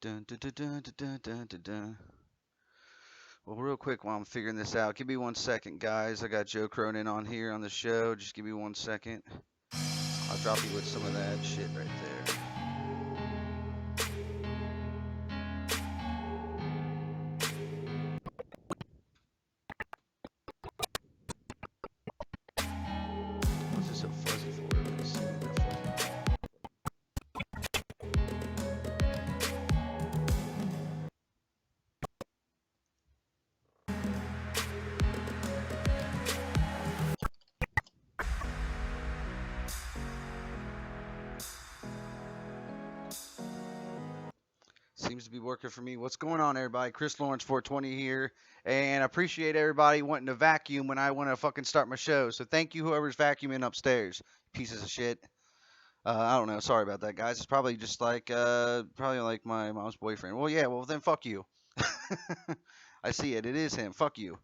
Dun, dun, dun, dun, dun, dun, dun, dun. Well, real quick while I'm figuring this out, give me 1 second, guys. I got Joe Cronin on here on the show. Just give me 1 second. I'll drop you with some of that shit right there. What's it so fuzzy for? Let me see what that fuzzy. Seems to be working for me. What's going on, everybody? Chris Lawrence 420 here, and I appreciate everybody wanting to vacuum when I want to fucking start my show. So thank you, whoever's vacuuming upstairs, pieces of shit. I don't know. Sorry about that, guys. It's probably just like probably like my mom's boyfriend. Well, yeah. Well, then fuck you. I see it. It is him. Fuck you.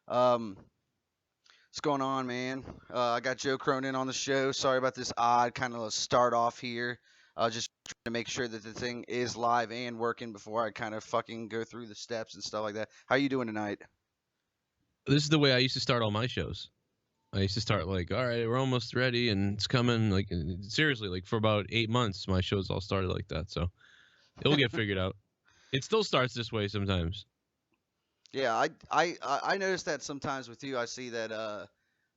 Um, what's going on, man? I got Joe Cronin on the show. Sorry about this odd kind of start off here. Just trying to make sure that the thing is live and working before I kind of fucking go through the steps and stuff like that. How you doing tonight? This is the way I used to start all my shows. I used to start like, all right, we're almost ready and it's coming. Like seriously, like for about 8 months, my shows all started like that. So it'll get figured out. It still starts this way sometimes. Yeah, I noticed that sometimes with you. I see that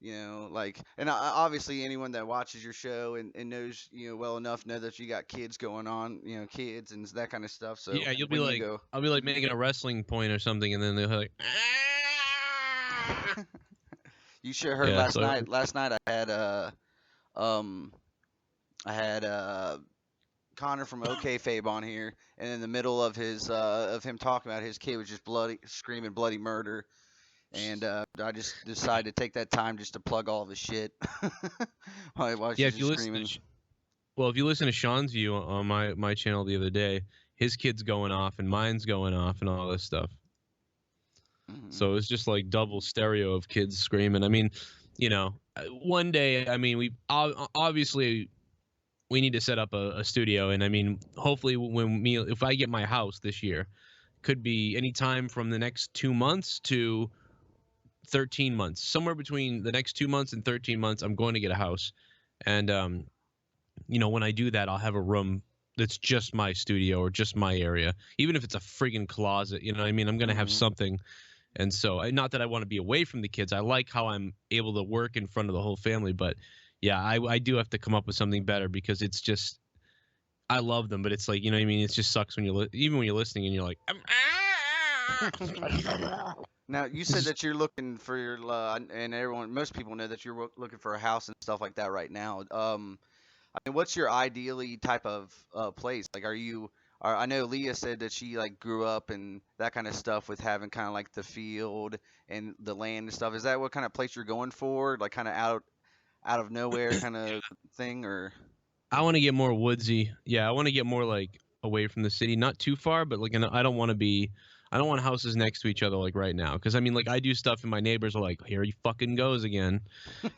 you know, like, and obviously anyone that watches your show and knows you know well enough know that you got kids going on, you know, kids and that kind of stuff. So Yeah, you'll be when you like, go, I'll be like making a wrestling point or something, and then they're like, ah! you should have heard Yeah. last So night. Last night um I had Connor from OK Fabe on here, and in the middle of his of him talking about his kid was just bloody screaming bloody murder. And I just decided to take that time just to plug all of his shit while yeah, she's if you just listen to, screaming. well, if you listen to Shawn's view on my channel the other day, his kid's going off and mine's going off and all this stuff. Mm-hmm. So it's just like double stereo of kids screaming. I mean, you know, one day, I mean, we obviously we need to set up a studio, and I mean, hopefully, if I get my house this year, could be any time from the next 2 months to 13 months, somewhere between the next 2 months and 13 months. I'm going to get a house, and you know, when I do that, I'll have a room that's just my studio or just my area, even if it's a friggin' closet. You know what I mean? I'm gonna have Mm-hmm. something. And so, not that I want to be away from the kids. I like how I'm able to work in front of the whole family. But yeah, I do have to come up with something better because it's just, I love them, but it's like, you know what I mean? It just sucks when even when you're listening and you're like, Now you said it's that you're looking for your and everyone, most people know that you're looking for a house and stuff like that right now. I mean, what's your ideally type of place? Like, are you? I know Leah said that she like grew up and that kind of stuff with having kind of like the field and the land and stuff. Is that what kind of place you're going for? Like, kind of out of nowhere kind of thing, or? I want to get more woodsy. Yeah, I want to get more like away from the city, not too far, but like I don't want to be. I don't want houses next to each other like right now, because I mean, like I do stuff and my neighbors are like, "Here he fucking goes again,"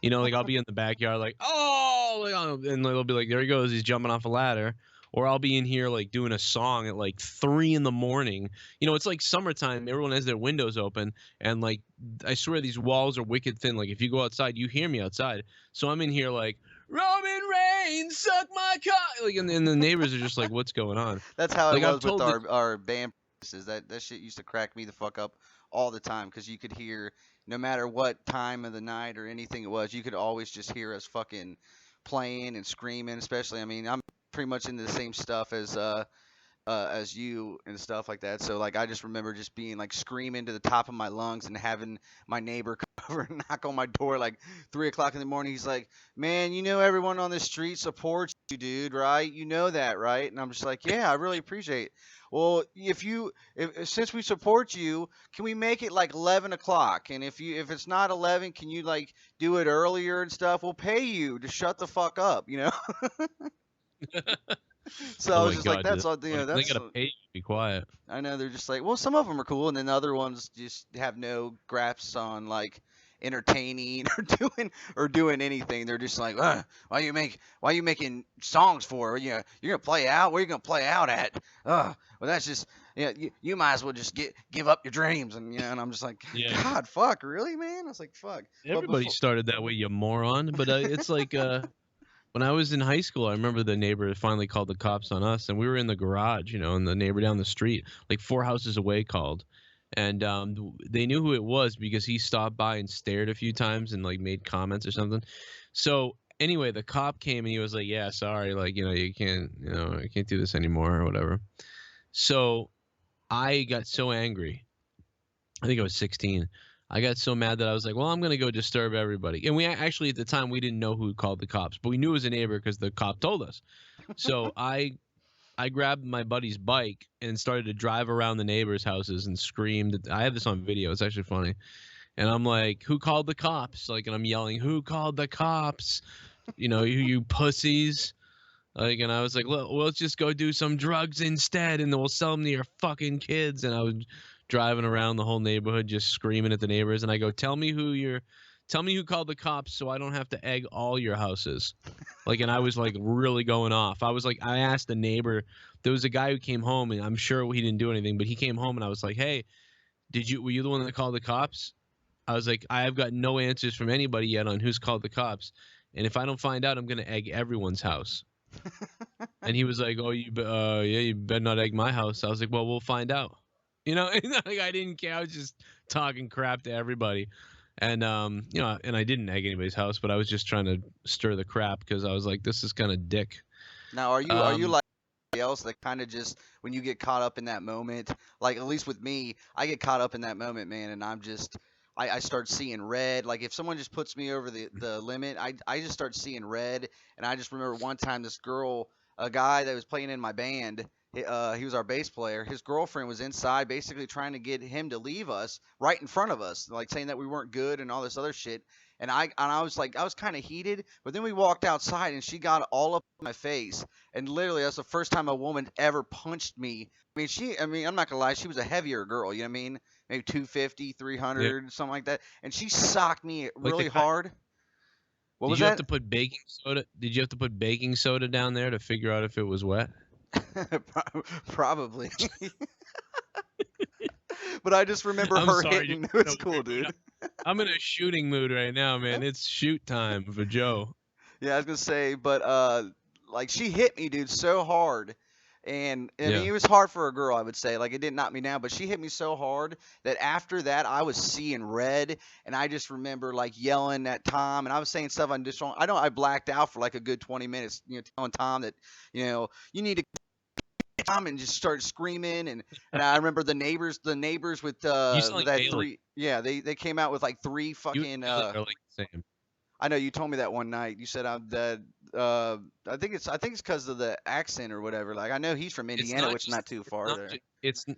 you know. Like I'll be in the backyard, like, "Oh," and they'll be like, "There he goes, he's jumping off a ladder," or I'll be in here like doing a song at like 3 in the morning. You know, it's like summertime. Everyone has their windows open, and like I swear these walls are wicked thin. Like if you go outside, you hear me outside. So I'm in here like Roman Reigns, suck my cock. Like, and the neighbors are just like, what's going on? That's how it Like, I've was with told this. our band practices. That shit used to crack me the fuck up all the time because you could hear no matter what time of the night or anything it was, you could always just hear us fucking playing and screaming. Especially, I mean, I'm pretty much into the same stuff as you and stuff like that. So like I just remember just being like screaming to the top of my lungs and having my neighbor come over and knock on my door like 3 o'clock in the morning. He's like, "Man, you know everyone on the street supports you, dude, right? You know that, right?" And I'm just like, "Yeah, I really appreciate it." Well, if since we support you, can we make it like 11 o'clock? And if it's not 11, can you like do it earlier and stuff? We'll pay you to shut the fuck up, you know. So I Oh was my just like, god, dude, that's that's all, you funny. know, They that's gotta pay you to be quiet. I know they're just like, well, some of them are cool, and then the other ones just have no grasps on like entertaining or doing anything. They're just like, why you making songs for? You're gonna play out. Where you gonna play out at? Well, that's just you might as well just give up your dreams. And I'm just like, Yeah. God, fuck, really, man? I was like, fuck. But Everybody before, started that way, you moron. But it's like when I was in high school, I remember the neighbor finally called the cops on us, and we were in the garage, and the neighbor down the street, like 4 houses away, called, and they knew who it was because he stopped by and stared a few times and like made comments or something. So anyway, the cop came and he was like, "Yeah, sorry, like you can't do this anymore or whatever." So I got so angry. I think I was 16. I got so mad that I was like, well, I'm going to go disturb everybody. And we actually, at the time, we didn't know who called the cops, but we knew it was a neighbor because the cop told us. So I grabbed my buddy's bike and started to drive around the neighbors' houses and screamed. I have this on video. It's actually funny. And I'm like, who called the cops? Like, and I'm yelling, who called the cops? You pussies. Like, and I was like, look, well, let's just go do some drugs instead, and then we'll sell them to your fucking kids. And I was driving around the whole neighborhood, just screaming at the neighbors. And I go, tell me who called the cops, so I don't have to egg all your houses. Like, and I was like really going off. I was like, I asked the neighbor. There was a guy who came home, and I'm sure he didn't do anything, but he came home, and I was like, hey, were you the one that called the cops? I was like, I've got no answers from anybody yet on who's called the cops, and if I don't find out, I'm gonna egg everyone's house. And he was like, "Oh, yeah, you better not egg my house." I was like, "Well, we'll find out." And like I didn't care. I was just talking crap to everybody, and and I didn't egg anybody's house, but I was just trying to stir the crap because I was like, "This is kind of dick." now, are you Um, like anybody else that kind of just when you get caught up in that moment, like at least with me, I get caught up in that moment, man, and I start seeing red. Like if someone just puts me over the limit, I just start seeing red. And I just remember one time this girl, a guy that was playing in my band, he was our bass player. His girlfriend was inside, basically trying to get him to leave us right in front of us, like saying that we weren't good and all this other shit. And I was like, I was kind of heated, but then we walked outside and she got all up in my face, and literally that's the first time a woman ever punched me. I mean, I'm not gonna lie, she was a heavier girl, you know what I mean? Maybe 250, yeah. 300, something like that, and she socked me Like the really guy. hard. What Did was you have that? to put baking soda? Did you have to put baking soda down there to figure out if it was wet? Probably. But I just remember I'm her sorry, hitting. in a It's weird cool, mood. dude. I'm in a shooting mood right now, man. It's shoot time for Joe. Yeah, I was gonna say, but like she hit me, dude, so hard, and I mean Yeah. it was hard for a girl, I would say. Like it didn't knock me down, but she hit me so hard that after that I was seeing red, and I just remember like yelling at Tom, and I was saying stuff on just wrong. I blacked out for like a good 20 minutes, telling Tom that you need to Tom and just started screaming, and I remember the neighbors You with sound like that Bailey. three, yeah, they came out with like three You and fucking Bailey are like the same. I know you told me that one night. You said I'm that. I think it's because of the accent or whatever. Like I know he's from It's Indiana, not which is just not too it's far not there. just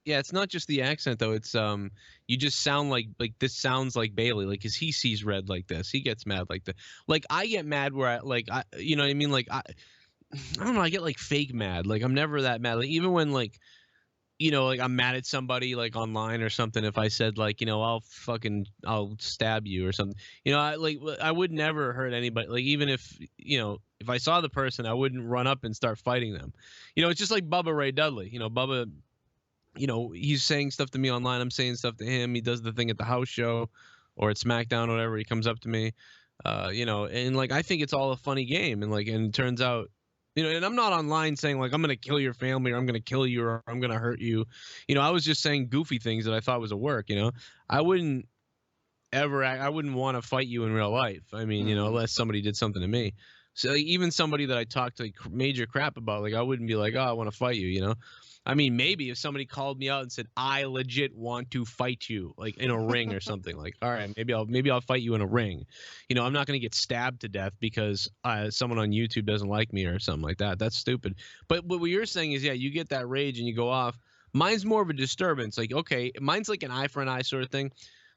yeah, it's not just the accent though. It's you just sound like this sounds like Bailey, like 'cause he sees red like this. He gets mad like that. Like I get mad where I you know what I mean? Like I don't know, I get like fake mad. Like I'm never that mad. Like even when like like I'm mad at somebody like online or something. If I said like, I'll stab you or something. I would never hurt anybody. Like even if I saw the person, I wouldn't run up and start fighting them. It's just like Bubba Ray Dudley. Bubba, he's saying stuff to me online. I'm saying stuff to him. He does the thing at the house show or at SmackDown or whatever. He comes up to me, and like I think it's all a funny game, and it turns out. And I'm not online saying like I'm gonna kill your family or I'm gonna kill you or I'm gonna hurt you. I was just saying goofy things that I thought was a work. I wouldn't I wouldn't want to fight you in real life. I mean, Hmm. unless somebody did something to me. So like, even somebody that I talked like major crap about, like I wouldn't be like, oh, I want to fight you. I mean, maybe if somebody called me out and said, I legit want to fight you, like in a ring or something, like, all right, maybe I'll fight you in a ring. I'm not gonna get stabbed to death because someone on YouTube doesn't like me or something like that. That's stupid. But what you're saying is, yeah, you get that rage and you go off. Mine's more of a disturbance. Like, okay, mine's like an eye for an eye sort of thing.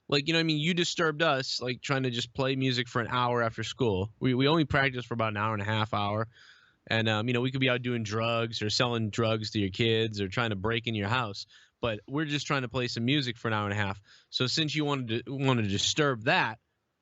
Like, what I mean? You disturbed us, like trying to just play music for an hour after school. We only practiced for about an hour and a half hour. And we could be out doing drugs or selling drugs to your kids or trying to break in your house. but we're just trying to play some music for an hour and a half. So since you want to disturb that,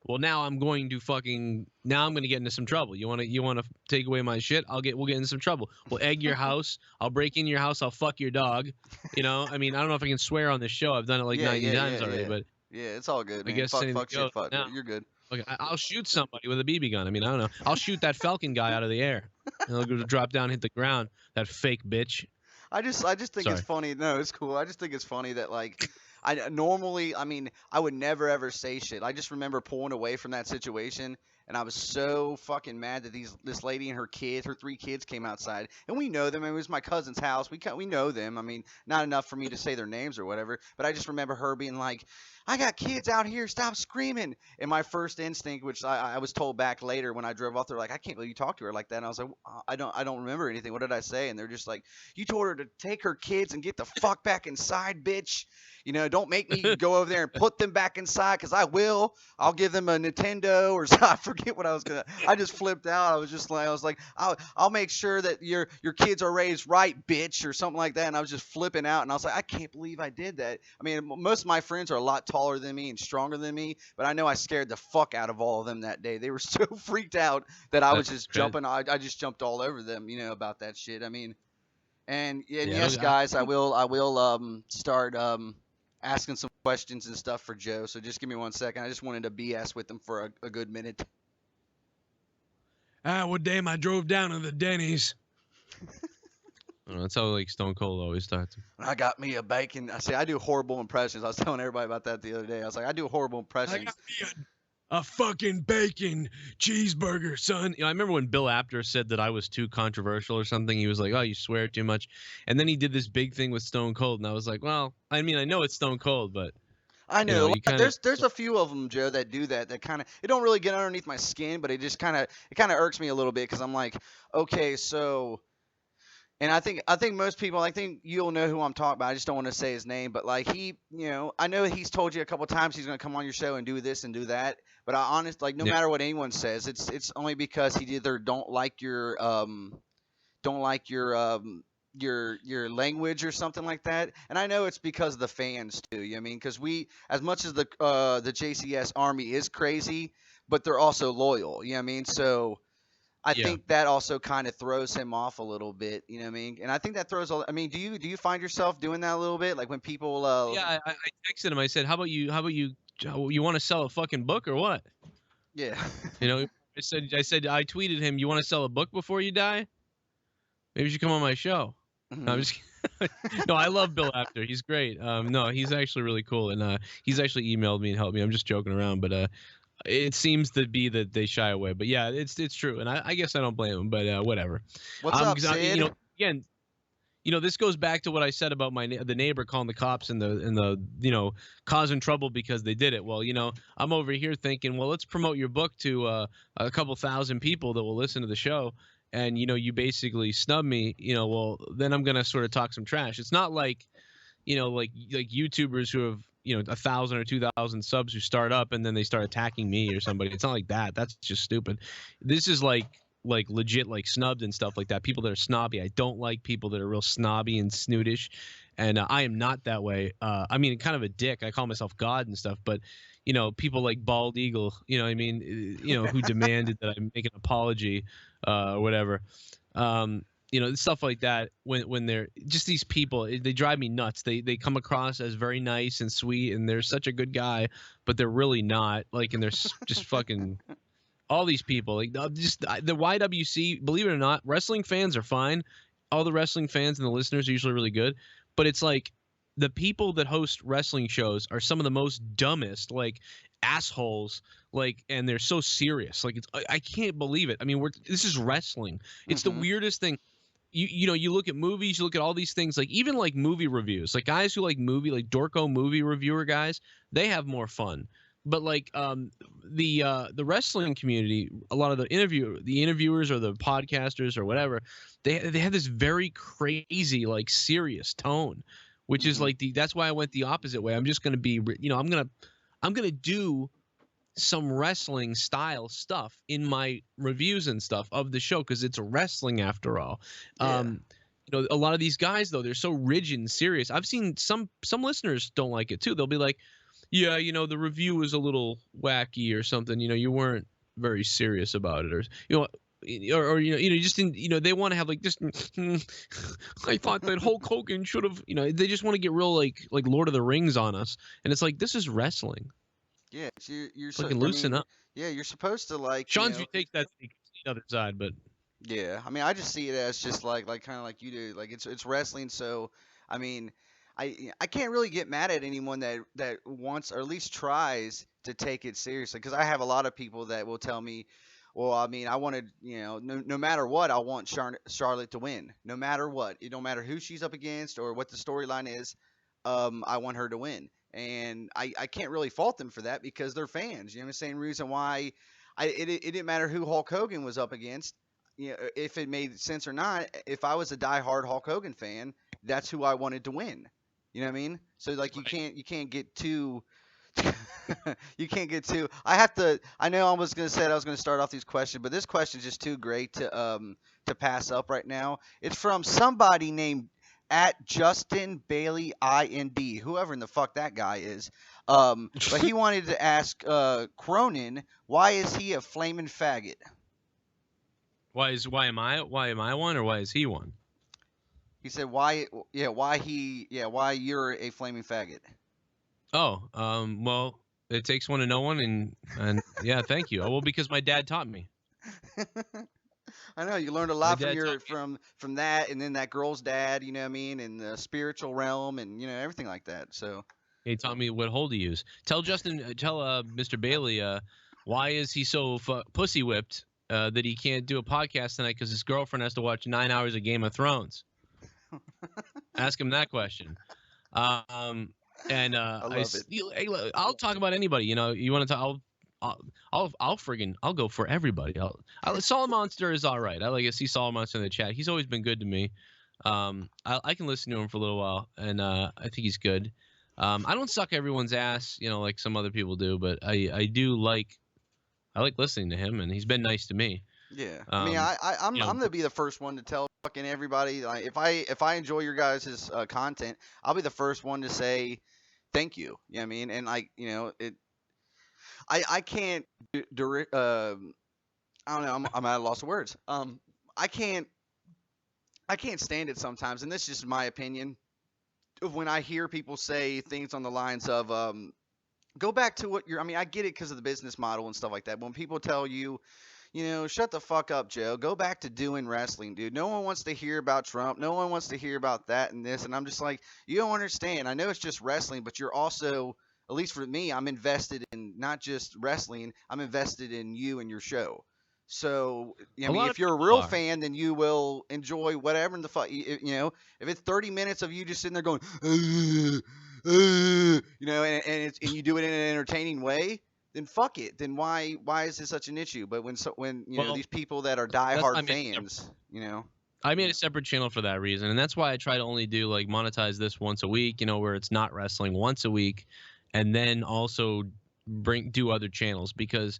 well, now I'm going to get into some trouble. You want to take away my shit? We'll get into some trouble. We'll egg your house. I'll break in your house. I'll fuck your dog. I mean, I don't know if I can swear on this show. I've done it like Yeah, 90 yeah, yeah, times already, yeah. but Yeah, it's all good, I man. guess Fuck, anything fuck, shit, goes fuck. now. You're good. Like, I'll shoot somebody with a BB gun. I mean, I don't know. I'll shoot that Falcon guy out of the air. And he'll go drop down, hit the ground. That fake bitch. I just think it's Sorry. funny. No, it's cool. I just think it's funny that like I normally, I mean, I would never ever say shit. I just remember pulling away from that situation, and I was so fucking mad that this lady and her 3 kids came outside, and we know them. It was my cousin's house. We know them. I mean, not enough for me to say their names or whatever, but I just remember her being like, "I got kids out here. Stop screaming!" And my first instinct, which I was told back later when I drove off, they're like, "I can't believe you talked to her like that." And I was like, I don't remember anything. What did I say?" And they're just like, "You told her to take her kids and get the fuck back inside, bitch. Don't make me go over there and put them back inside, because I will. I'll give them a Nintendo or so." I forget what I was gonna. I just flipped out. I was like, I'll make sure that your kids are raised right, bitch, or something like that. And I was just flipping out, and I was like, I can't believe I did that. I mean, most of my friends are a lot taller than me and stronger than me, but I know I scared the fuck out of all of them that day. They were so freaked out that I was just jumping. I just jumped all over them, about that shit. I mean. And Yeah, yes, guys, I will start asking some questions and stuff for Joe. So just give me 1 second. I just wanted to BS with him for a good minute. one day I drove down to the Denny's. That's how like Stone Cold always starts. I got me a bacon. I do horrible impressions. I was telling everybody about that the other day. I was like, I do horrible I impressions. got me a fucking bacon cheeseburger, son. I remember when Bill Apter said that I was too controversial or something. He was like, "Oh, you swear too much," and then he did this big thing with Stone Cold, and I was like, "Well, I mean, I know it's Stone Cold, but I know you kind of there's a few of them, Joe, that do that. That kind of it don't really get underneath my skin, but it kind of irks me a little bit because I'm like, okay, so. And I think most people, I think you'll know who I'm talking about. I just don't want to say his name, but like I know he's told you a couple times he's going to come on your show and do this and do that. But like no yeah, matter what anyone says, it's only because he either don't like your language or something like that. And I know it's because of the fans too. I mean, because as much as the JCS Army is crazy, but they're also loyal. You know what I mean? So. I yeah. think that also kind of throws him off a little bit, you know what I mean? And I think that throws. I mean, do you find yourself doing that a little bit, like when people? Yeah, I texted him. I said, "How about you want to sell a fucking book or what?" Yeah. I tweeted him, "You want to sell a book before you die? Maybe you should come on my show." No, I'm Mhm. just no, I love Bill Apter. He's great. No, he's actually really cool, and he's actually emailed me and helped me. I'm just joking around, but it seems to be that they shy away. But yeah, it's true, and I guess I don't blame him. But whatever. What's up, 'Cause Sid? again, this goes back to what I said about the neighbor calling the cops and the causing trouble because they did it. Well, I'm over here thinking, well, let's promote your book to a couple thousand people that will listen to the show, and you basically snub me. Well, then I'm gonna sort of talk some trash. It's not like like YouTubers who have 1,000 or 2,000 subs who start up and then they start attacking me or somebody. It's not like that. That's just stupid. This is like legit like snubbed and stuff like that. People that are snobby. I don't like people that are real snobby and snootish, and I am not that way. I mean, kind of a dick. I call myself God and stuff, but people like Bald Eagle. What I mean, who demanded that I make an apology, or whatever. Stuff like that. When they're just these people, they drive me nuts. They come across as very nice and sweet, and they're such a good guy, but they're really not. Like, and they're just fucking. All these people, like just the YWC, believe it or not, wrestling fans are fine. All the wrestling fans and the listeners are usually really good, but it's like the people that host wrestling shows are some of the most dumbest, like assholes, like, and they're so serious. Like, I can't believe it. I mean, this is wrestling. It's the Hmm. weirdest thing. You look at movies, you look at all these things, like even like movie reviews, like guys who like Dorko movie reviewer guys, they have more fun. But like the wrestling community, a lot of the interviewers or the podcasters or whatever, they have this very crazy, like serious tone, which is Hmm. like that's why I went the opposite way. I'm just gonna be, I'm gonna do some wrestling style stuff in my reviews and stuff of the show because it's wrestling after all. Yeah. Um, a lot of these guys though, they're so rigid and serious. I've seen some listeners don't like it too. They'll be like, yeah, the review was a little wacky or something. You weren't very serious about it, or you just didn't. They want to have like just. I thought that Hulk Hogan should have. They just want to get real like Lord of the Rings on us, and it's like this is wrestling. Yeah, you're so. Fucking I loosen mean, up. yeah, you're supposed to like Sean's view takes that to the other side, but Yeah, I mean, I just see it as just like kind of like you do. Like it's wrestling, so I mean, I can't really get mad at anyone that wants or at least tries to take it seriously. Because I have a lot of people that will tell me, well, I mean, I wanted, no matter what, I want Charlotte to win, no matter what. It don't matter who she's up against or what the storyline is. I want her to win, and I can't really fault them for that because they're fans. You know, the same reason why it didn't matter who Hulk Hogan was up against, if it made sense or not. If I was a diehard Hulk Hogan fan, that's who I wanted to win. You know what I mean? So like right. you can't get too you can't get too. I have to. I know I was gonna say I was gonna start off these questions, but this question is just too great to pass up right now. It's from somebody named at Justin Bailey IND, whoever in the fuck that guy is. But he wanted to ask Cronin, why is he a flaming faggot? why am I one or why is he one? He said, "Why? Yeah, why he? Yeah, why you're a flaming faggot?" Oh, well, it takes one to know one, and yeah, thank you. Oh, well, because my dad taught me. I know you learned a My lot from dad taught your from that, and then that girl's dad. You know what I mean, in the spiritual realm, and everything like that. So, He taught me what hole to use. Tell Mr. Bailey, why is he so pussy whipped that he can't do a podcast tonight because his girlfriend has to watch 9 hours of Game of Thrones? Ask him that question. Um, and I love it. hey, I'll talk about anybody. You want to talk? I'll go for everybody. Solid Monster is all right. I like to see Solid Monster in the chat. He's always been good to me. I can listen to him for a little while, and I think he's good. I don't suck everyone's ass, like some other people do, but I do I like listening to him, and he's been nice to me. Yeah, I mean, I'm gonna be the first one to tell fucking everybody. Like, if I enjoy your guys' content, I'll be the first one to say thank you. You know what I mean? And like, I can't I don't know. I'm at a loss of words. I can't I can't stand it sometimes, and this is just my opinion. Of when I hear people say things on the lines of go back to what you're. I mean, I get it because of the business model and stuff like that. When people tell you, shut the fuck up, Joe. Go back to doing wrestling, dude. No one wants to hear about Trump. No one wants to hear about that and this. And I'm just like, you don't understand. I know it's just wrestling, but you're also, at least for me, I'm invested in not just wrestling. I'm invested in you and your show. So, I A mean, lot of if you're a people real are. fan, then you will enjoy whatever in the fuck, if it's 30 minutes of you just sitting there going, and you do it in an entertaining way, then fuck it. Then why is this such an issue? But when Well, these people that are that's diehard fans, I made a separate channel for that reason, and that's why I try to only do like monetize this once a week, where it's not wrestling once a week, and then also do other channels because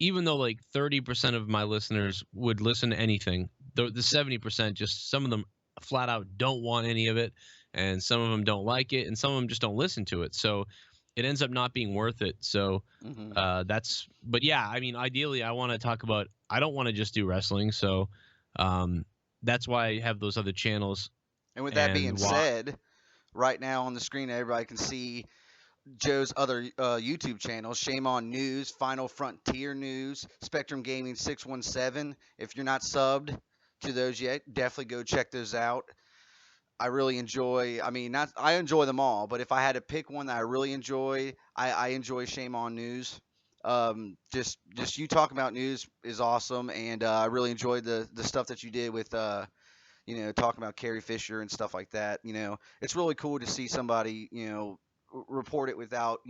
even though like 30% of my listeners would listen to anything, the 70% just some of them flat out don't want any of it, and some of them don't like it, and some of them just don't listen to it. So it ends up not being worth it. So hmm but yeah, I mean, ideally, I want to talk about. I don't want to just do wrestling, so um, that's why I have those other channels and with that being and why. said, right now on the screen, everybody can see Joe's other YouTube channels: Shame on News, Final Frontier News, Spectrum Gaming 617. If you're not subbed to those yet, definitely go check those out. I really enjoy. I mean, not I enjoy them all, but if I had to pick one that I really enjoy, I enjoy Shame on News. Just you talking about news is awesome, and I really enjoyed the stuff that you did with talking about Carrie Fisher and stuff like that. It's really cool to see somebody report it without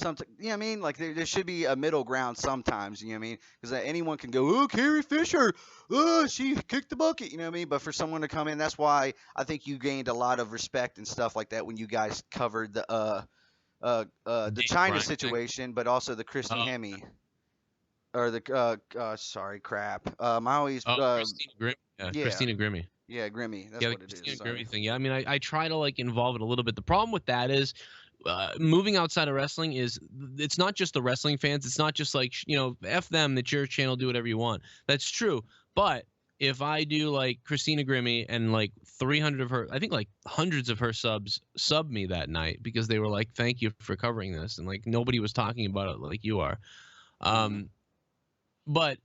something. You know what I mean? Like there should be a middle ground sometimes. You know what I mean? Because anyone can go, oh, Carrie Fisher, oh, she kicked the bucket. You know what I mean? But for someone to come in, that's why I think you gained a lot of respect and stuff like that when you guys covered the Daniel China Bryan thing. situation, but also the Christy Oh, Hemme or the sorry crap. I always Christina Grimm. Yeah, yeah. Christina Grimmie. Yeah, Grimmy. That's Yeah, the what it is. Christina Sorry. Grimmie thing. Yeah, I mean, I try to like involve it a little bit. The problem with that is moving outside of wrestling is it's not just the wrestling fans. It's not just like f them. That's your channel. Do whatever you want. That's true. But if I do like Christina Grimmie and like 300 of her, I think like hundreds of her subs sub me that night because they were like, "Thank you for covering this," and like nobody was talking about it like you are. Mm-hmm. But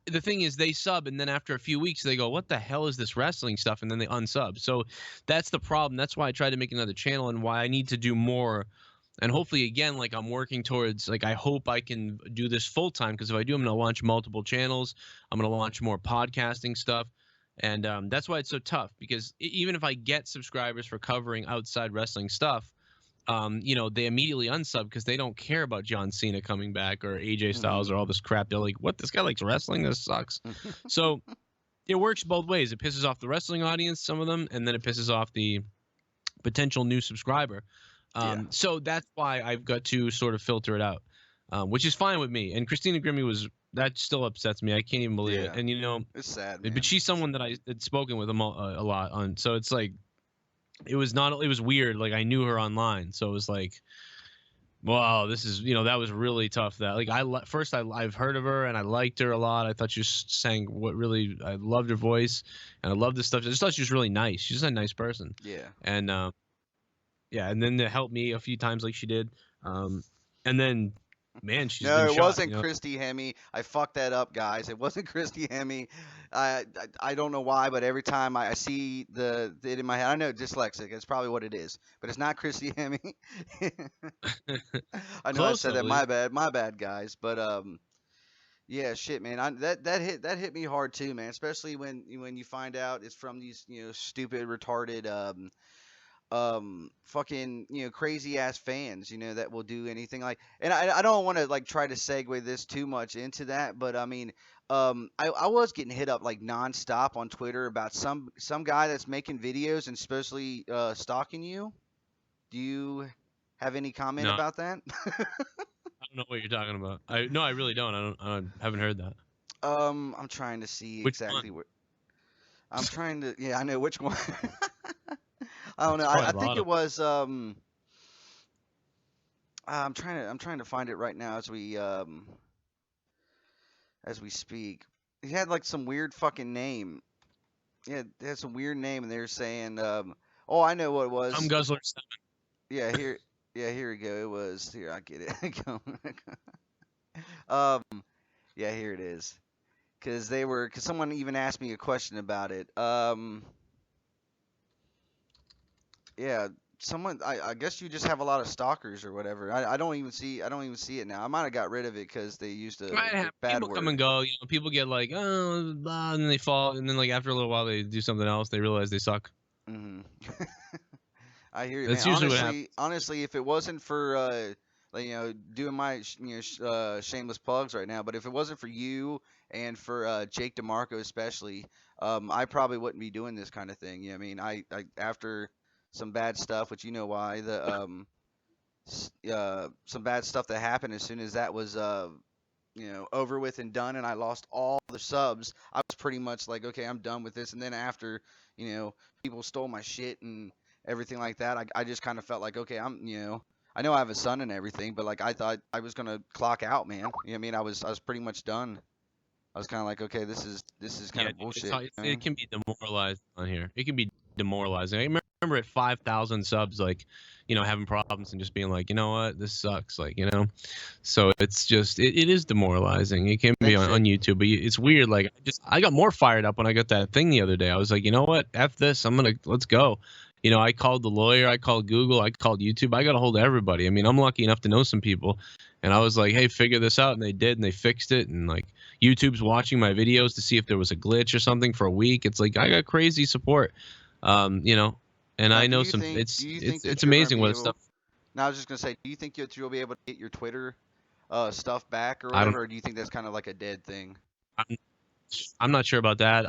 the thing is they sub and then after a few weeks they go, what the hell is this wrestling stuff, and then they unsub. So that's the problem. That's why I tried to make another channel and why I need to do more. And hopefully again, like I'm working towards, like I hope I can do this full time, because if I do, I'm going to launch multiple channels. I'm going to launch more podcasting stuff. And that's why it's so tough, because even if I get subscribers for covering outside wrestling stuff, they immediately unsub because they don't care about John Cena coming back or AJ Styles or all this crap. They're like, what? This guy likes wrestling? This sucks. So it works both ways. It pisses off the wrestling audience, some of them, and then it pisses off the potential new subscriber. So that's why I've got to sort of filter it out, which is fine with me. And Christina Grimmie that still upsets me. I can't even believe it. And it's sad, man. But she's someone that I had spoken with a lot on. So it's like, it was weird. Like I knew her online. So it was like, wow, this is, that was really tough. That like, I've heard of her and I liked her a lot. I thought she sang I loved her voice and I loved this stuff. I just thought she was really nice. She's just a nice person. Yeah. And, and then to help me a few times like she did. And then, man, she's no, been it shot, wasn't Christy Hemme. I fucked that up, guys. It wasn't Christy Hemme. I don't know why, but every time I see it in my head, I know dyslexic. It's probably what it is, but it's not Christy Hemme. I know I said that. My bad, guys. But yeah, shit, man. That hit me hard too, man. Especially when you find out it's from these stupid, retarded fucking crazy ass fans that will do anything like. And I don't want to like try to segue this too much into that, but I mean I was getting hit up like nonstop on Twitter about some guy that's making videos and especially stalking you. Do you have any comment about that? I don't know what you're talking about. I really don't. I haven't heard that. I'm trying to see exactly what I'm trying to. Yeah, I know which one. I don't know. I think it was. I'm trying to find it right now as we speak. He had like some weird fucking name. Yeah, it had some weird name, and they were saying, "Oh, I know what it was." Guzzler 7. Yeah, here we go. It was here. I get it. Yeah, here it is. Because someone even asked me a question about it. Yeah, someone. I guess you just have a lot of stalkers or whatever. I don't even see it now. I might have got rid of it because they used a bad people word. come and go. People get like, oh, blah, and then they fall, and then like after a little while they do something else. They realize they suck. Mm-hmm. I hear you, That's man. usually what happens. Honestly, if it wasn't for like, doing my shameless plugs right now, but if it wasn't for you and for Jake DeMarco especially, I probably wouldn't be doing this kind of thing. I mean, I after some bad stuff, which you know why some bad stuff that happened as soon as that was over with and done, and I lost all the subs. I was pretty much like, okay, I'm done with this. And then after people stole my shit and everything like that, I just kind of felt like, okay, I know I have a son and everything, but like I thought I was gonna clock out, man. You know what I mean? I was pretty much done. I was kind of like, okay, this is kind of bullshit. It can be demoralizing on here. It can be demoralizing. I remember at 5,000 subs, like, having problems and just being like, you know what, this sucks, like, So it's just, it is demoralizing. It can be on YouTube, but it's weird. Like, I got more fired up when I got that thing the other day. I was like, you know what, F this, let's go. I called the lawyer, I called Google, I called YouTube, I got a hold of everybody. I mean, I'm lucky enough to know some people, and I was like, hey, figure this out, and they did, and they fixed it, and like YouTube's watching my videos to see if there was a glitch or something for a week. It's like I got crazy support, and I know some. It's amazing what stuff. Now I was just gonna say, do you think you'll be able to get your Twitter stuff back or whatever, or do you think that's kind of like a dead thing? I'm not sure about that.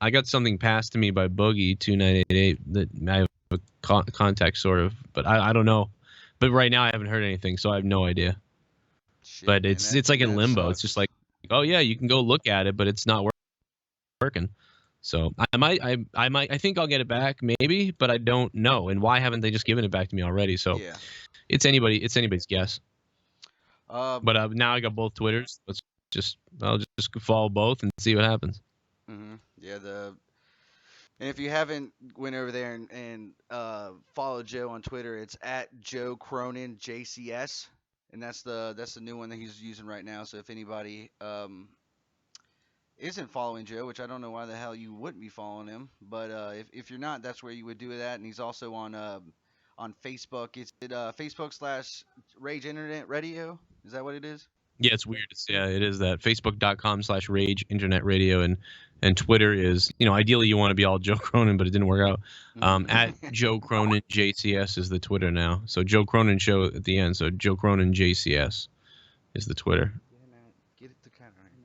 I got something passed to me by Boogie 2988 that I have a contact sort of, but I don't know. But right now I haven't heard anything, so I have no idea. Shit, but it's like in limbo. Sucks. It's just like, oh yeah, you can go look at it, but it's not working. So I think I'll get it back maybe, but I don't know. And why haven't they just given it back to me already? So Yeah. it's anybody's guess. Um. But now I got both Twitters. I'll just follow both and see what happens. Yeah. And if you haven't went over there and followed Joe on Twitter, it's at Joe Cronin JCS, and that's the new one that he's using right now. So if anybody isn't following Joe, which I don't know why the hell you wouldn't be following him, but if you're not, that's where you would do that. And he's also on Facebook. It's Facebook/ Rage Internet Radio. Is that what it is? Yeah, it's weird. It is that Facebook.com/Rage Internet Radio, and Twitter is, ideally you want to be all Joe Cronin, but it didn't work out. At Joe Cronin JCS is the Twitter now. So Joe Cronin show at the end. So Joe Cronin JCS is the Twitter.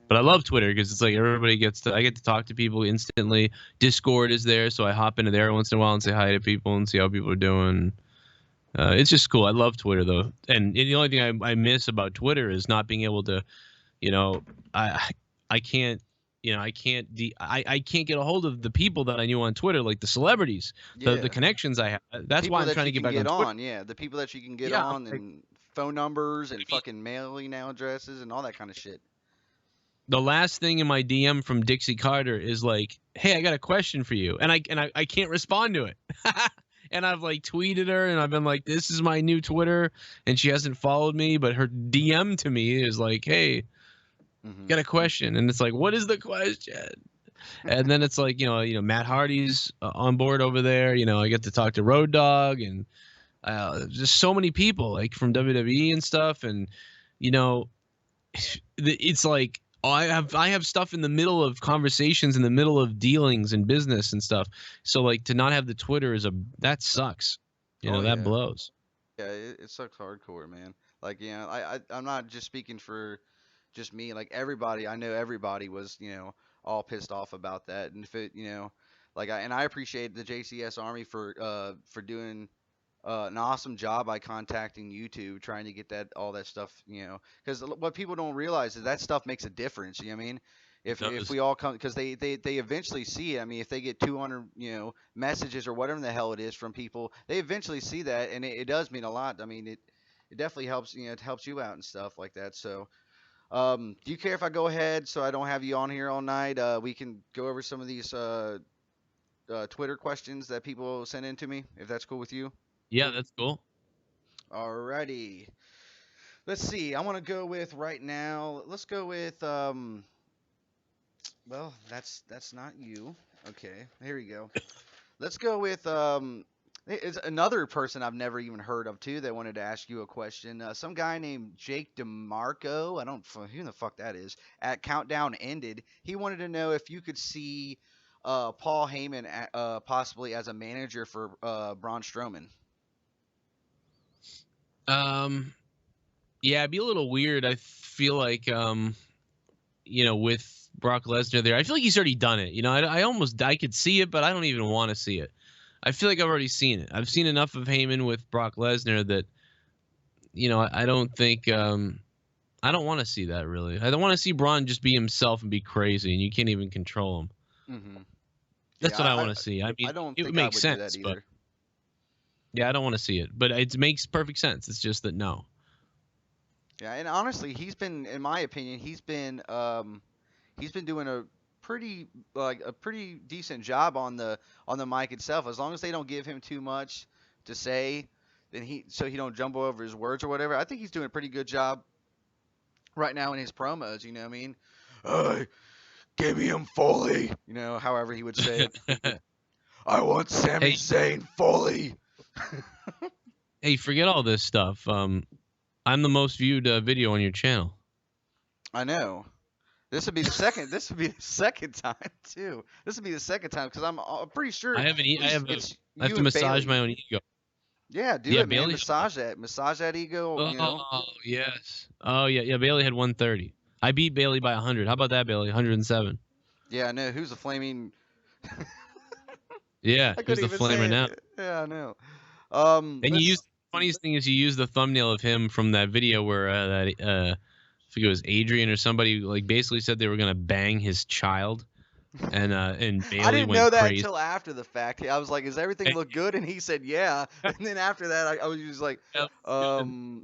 But I love Twitter because it's like I get to talk to people instantly. Discord is there, so I hop into there once in a while and say hi to people and see how people are doing. It's just cool. I love Twitter though, and the only thing I miss about Twitter is not being able to, I can't, I can't get a hold of the people that I knew on Twitter, like the celebrities, the connections I have. That's people why I'm trying to get back on Twitter. Yeah, the people that you can get on, and phone numbers and fucking mailing addresses and all that kind of shit. The last thing in my DM from Dixie Carter is like, "Hey, I got a question for you," and I can't respond to it. And I've like tweeted her and I've been like, "This is my new Twitter," and she hasn't followed me, but her DM to me is like, "Hey, got a question," and it's like, "What is the question?" And then it's like, Matt Hardy's on board over there. I get to talk to Road Dogg and just so many people like from WWE and stuff, and it's like. I have stuff in the middle of conversations, in the middle of dealings and business and stuff. So like to not have the Twitter that sucks. That blows. Yeah, it sucks hardcore, man. Like, I'm not just speaking for just me. Like everybody, I know everybody was, all pissed off about that. And if it, I appreciate the JCS Army for doing an awesome job by contacting YouTube, trying to get all that stuff, because what people don't realize is that stuff makes a difference. You know what I mean? If we all come, because they eventually see it. I mean, if they get 200 messages or whatever the hell it is from people, they eventually see that, and it does mean a lot. I mean, it definitely helps. It helps you out and stuff like that. So, do you care if I go ahead so I don't have you on here all night? We can go over some of these Twitter questions that people send in to me, if that's cool with you. Yeah, that's cool. Alrighty. Let's see. I want to go with right now. Let's go with well, that's not you. Okay, here we go. Let's go with it's another person I've never even heard of too that wanted to ask you a question. Some guy named Jake DeMarco. I don't who the fuck that is. At Countdown Ended, he wanted to know if you could see Paul Heyman possibly as a manager for Braun Strowman. Yeah, it'd be a little weird. I feel like, with Brock Lesnar there, I feel like he's already done it. I could see it, but I don't even want to see it. I feel like I've already seen it. I've seen enough of Heyman with Brock Lesnar that, I don't think, I don't want to see that really. I don't want to see Braun just be himself and be crazy, and you can't even control him. Mm-hmm. That's what I want to see. I mean, I don't it think makes I would sense, do that either. but yeah, I don't want to see it, but it makes perfect sense. It's just that no. Yeah, and honestly, in my opinion, he's been doing a pretty decent job on the mic itself. As long as they don't give him too much to say, then he don't jumble over his words or whatever. I think he's doing a pretty good job right now in his promos. You know what I mean? Give me him Foley. However he would say it. I want Sami Zayn Foley. Hey, forget all this stuff. I'm the most viewed video on your channel. I know. This would be the second. This would be the second time too. This would be the second time because I'm pretty sure. I have to massage my own ego. Yeah, do it, man. Massage that ego. Oh yes. Oh yeah. Bailey had 130. I beat Bailey by 100. How about that, Bailey? 107. Yeah, I know. Who's the flaming? Yeah, who's the flamer now? Yeah, I know. And funniest thing is you use the thumbnail of him from that video where I think it was Adrian or somebody like basically said they were gonna bang his child. And I Bailey didn't know went that crazy. until after the fact. I was like, "Does everything And look good?" And he said, "Yeah." And then after that, I was just like, that was good. "Um,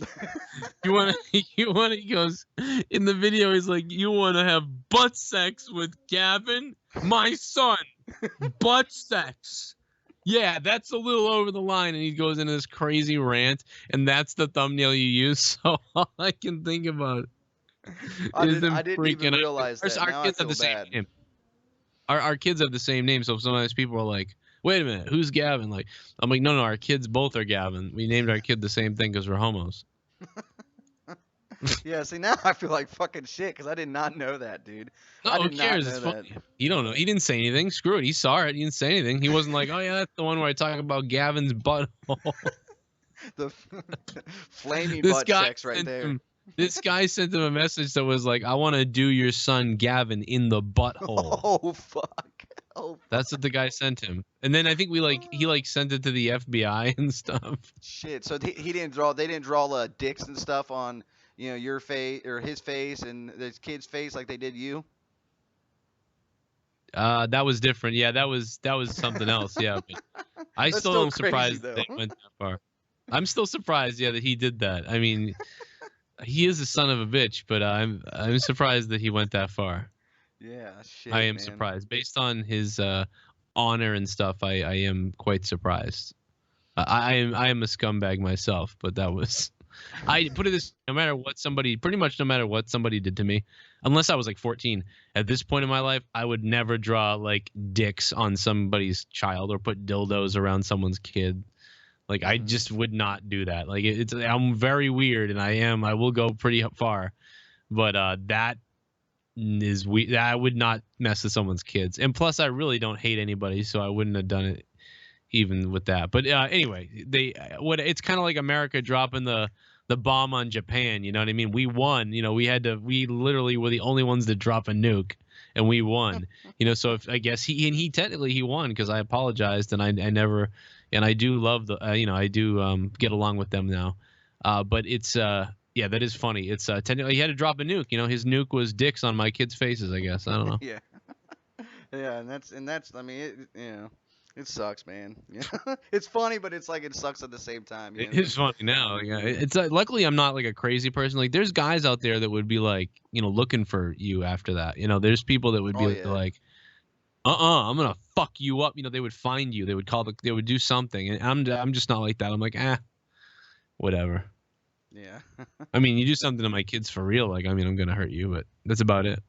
You want to? You want to? He goes in the video. He's like, "You want to have butt sex with Gavin, my son? Butt sex." Yeah, that's a little over the line, and he goes into this crazy rant, and that's the thumbnail you use. So all I can think about is I him didn't even freaking out. realize that. Our Now I kids have feel the same bad." name. Our kids have the same name, so sometimes people are like, "Wait a minute, who's Gavin?" Like, I'm like, "No, our kids both are Gavin. We named our kid the same thing because we're homos." Yeah, see, now I feel like fucking shit because I did not know that, dude. I No, who did not cares? know It's that. funny. He don't know. He didn't say anything. Screw it. He saw it. He didn't say anything. He wasn't like, "Oh yeah, that's the one where I talk about Gavin's butthole." The flaming This butt guy sex right sent there. him. This guy sent him a message that was like, "I want to do your son Gavin in the butthole." Oh fuck. Oh That's what the guy sent him. And then I think he fuck. sent it to the FBI and stuff. Shit. So he didn't draw. They didn't draw dicks and stuff on your face or his face and this kid's face like they did you. That was different. Yeah, that was something else. Yeah, but I That's still still am crazy surprised that though. they went that far. I'm still surprised, yeah, that he did that. I mean, he is a son of a bitch, but I'm surprised that he went that far. Yeah. I Shit, am man. surprised based on his honor and stuff. I am quite surprised. I am a scumbag myself, but that was I put it this no matter what somebody pretty much no matter what somebody did to me, unless I was like 14. At this point in my life, I would never draw like dicks on somebody's child or put dildos around someone's kid. Like I Hmm. just would not do that. Like it's I'm very weird and I will go pretty far, but that is we I would not mess with someone's kids. And plus I really don't hate anybody, so I wouldn't have done it even with that. But anyway, they what it's kind of like America dropping the bomb on Japan. You know what I mean? We won. You know, we literally were the only ones to drop a nuke, and we won. You know, so if I guess he technically he won because I apologized and I never and I do love the I do get along with them now. But it's yeah, that is funny. It's technically he had to drop a nuke. You know, his nuke was dicks on my kids' faces. I guess I don't know. Yeah. Yeah, and that's. I mean, it sucks, man. Yeah. It's funny, but it's like it sucks at the same time. You know It what I mean? is funny now. Yeah, it's luckily I'm not like a crazy person. Like there's guys out there that would be like, looking for you after that. There's people that would Oh be yeah. like, I'm gonna fuck you up. They would find you. They would they would do something. And I'm just not like that. I'm like, whatever. Yeah. I mean, you do something to my kids for real. Like, I mean, I'm gonna hurt you, but that's about it.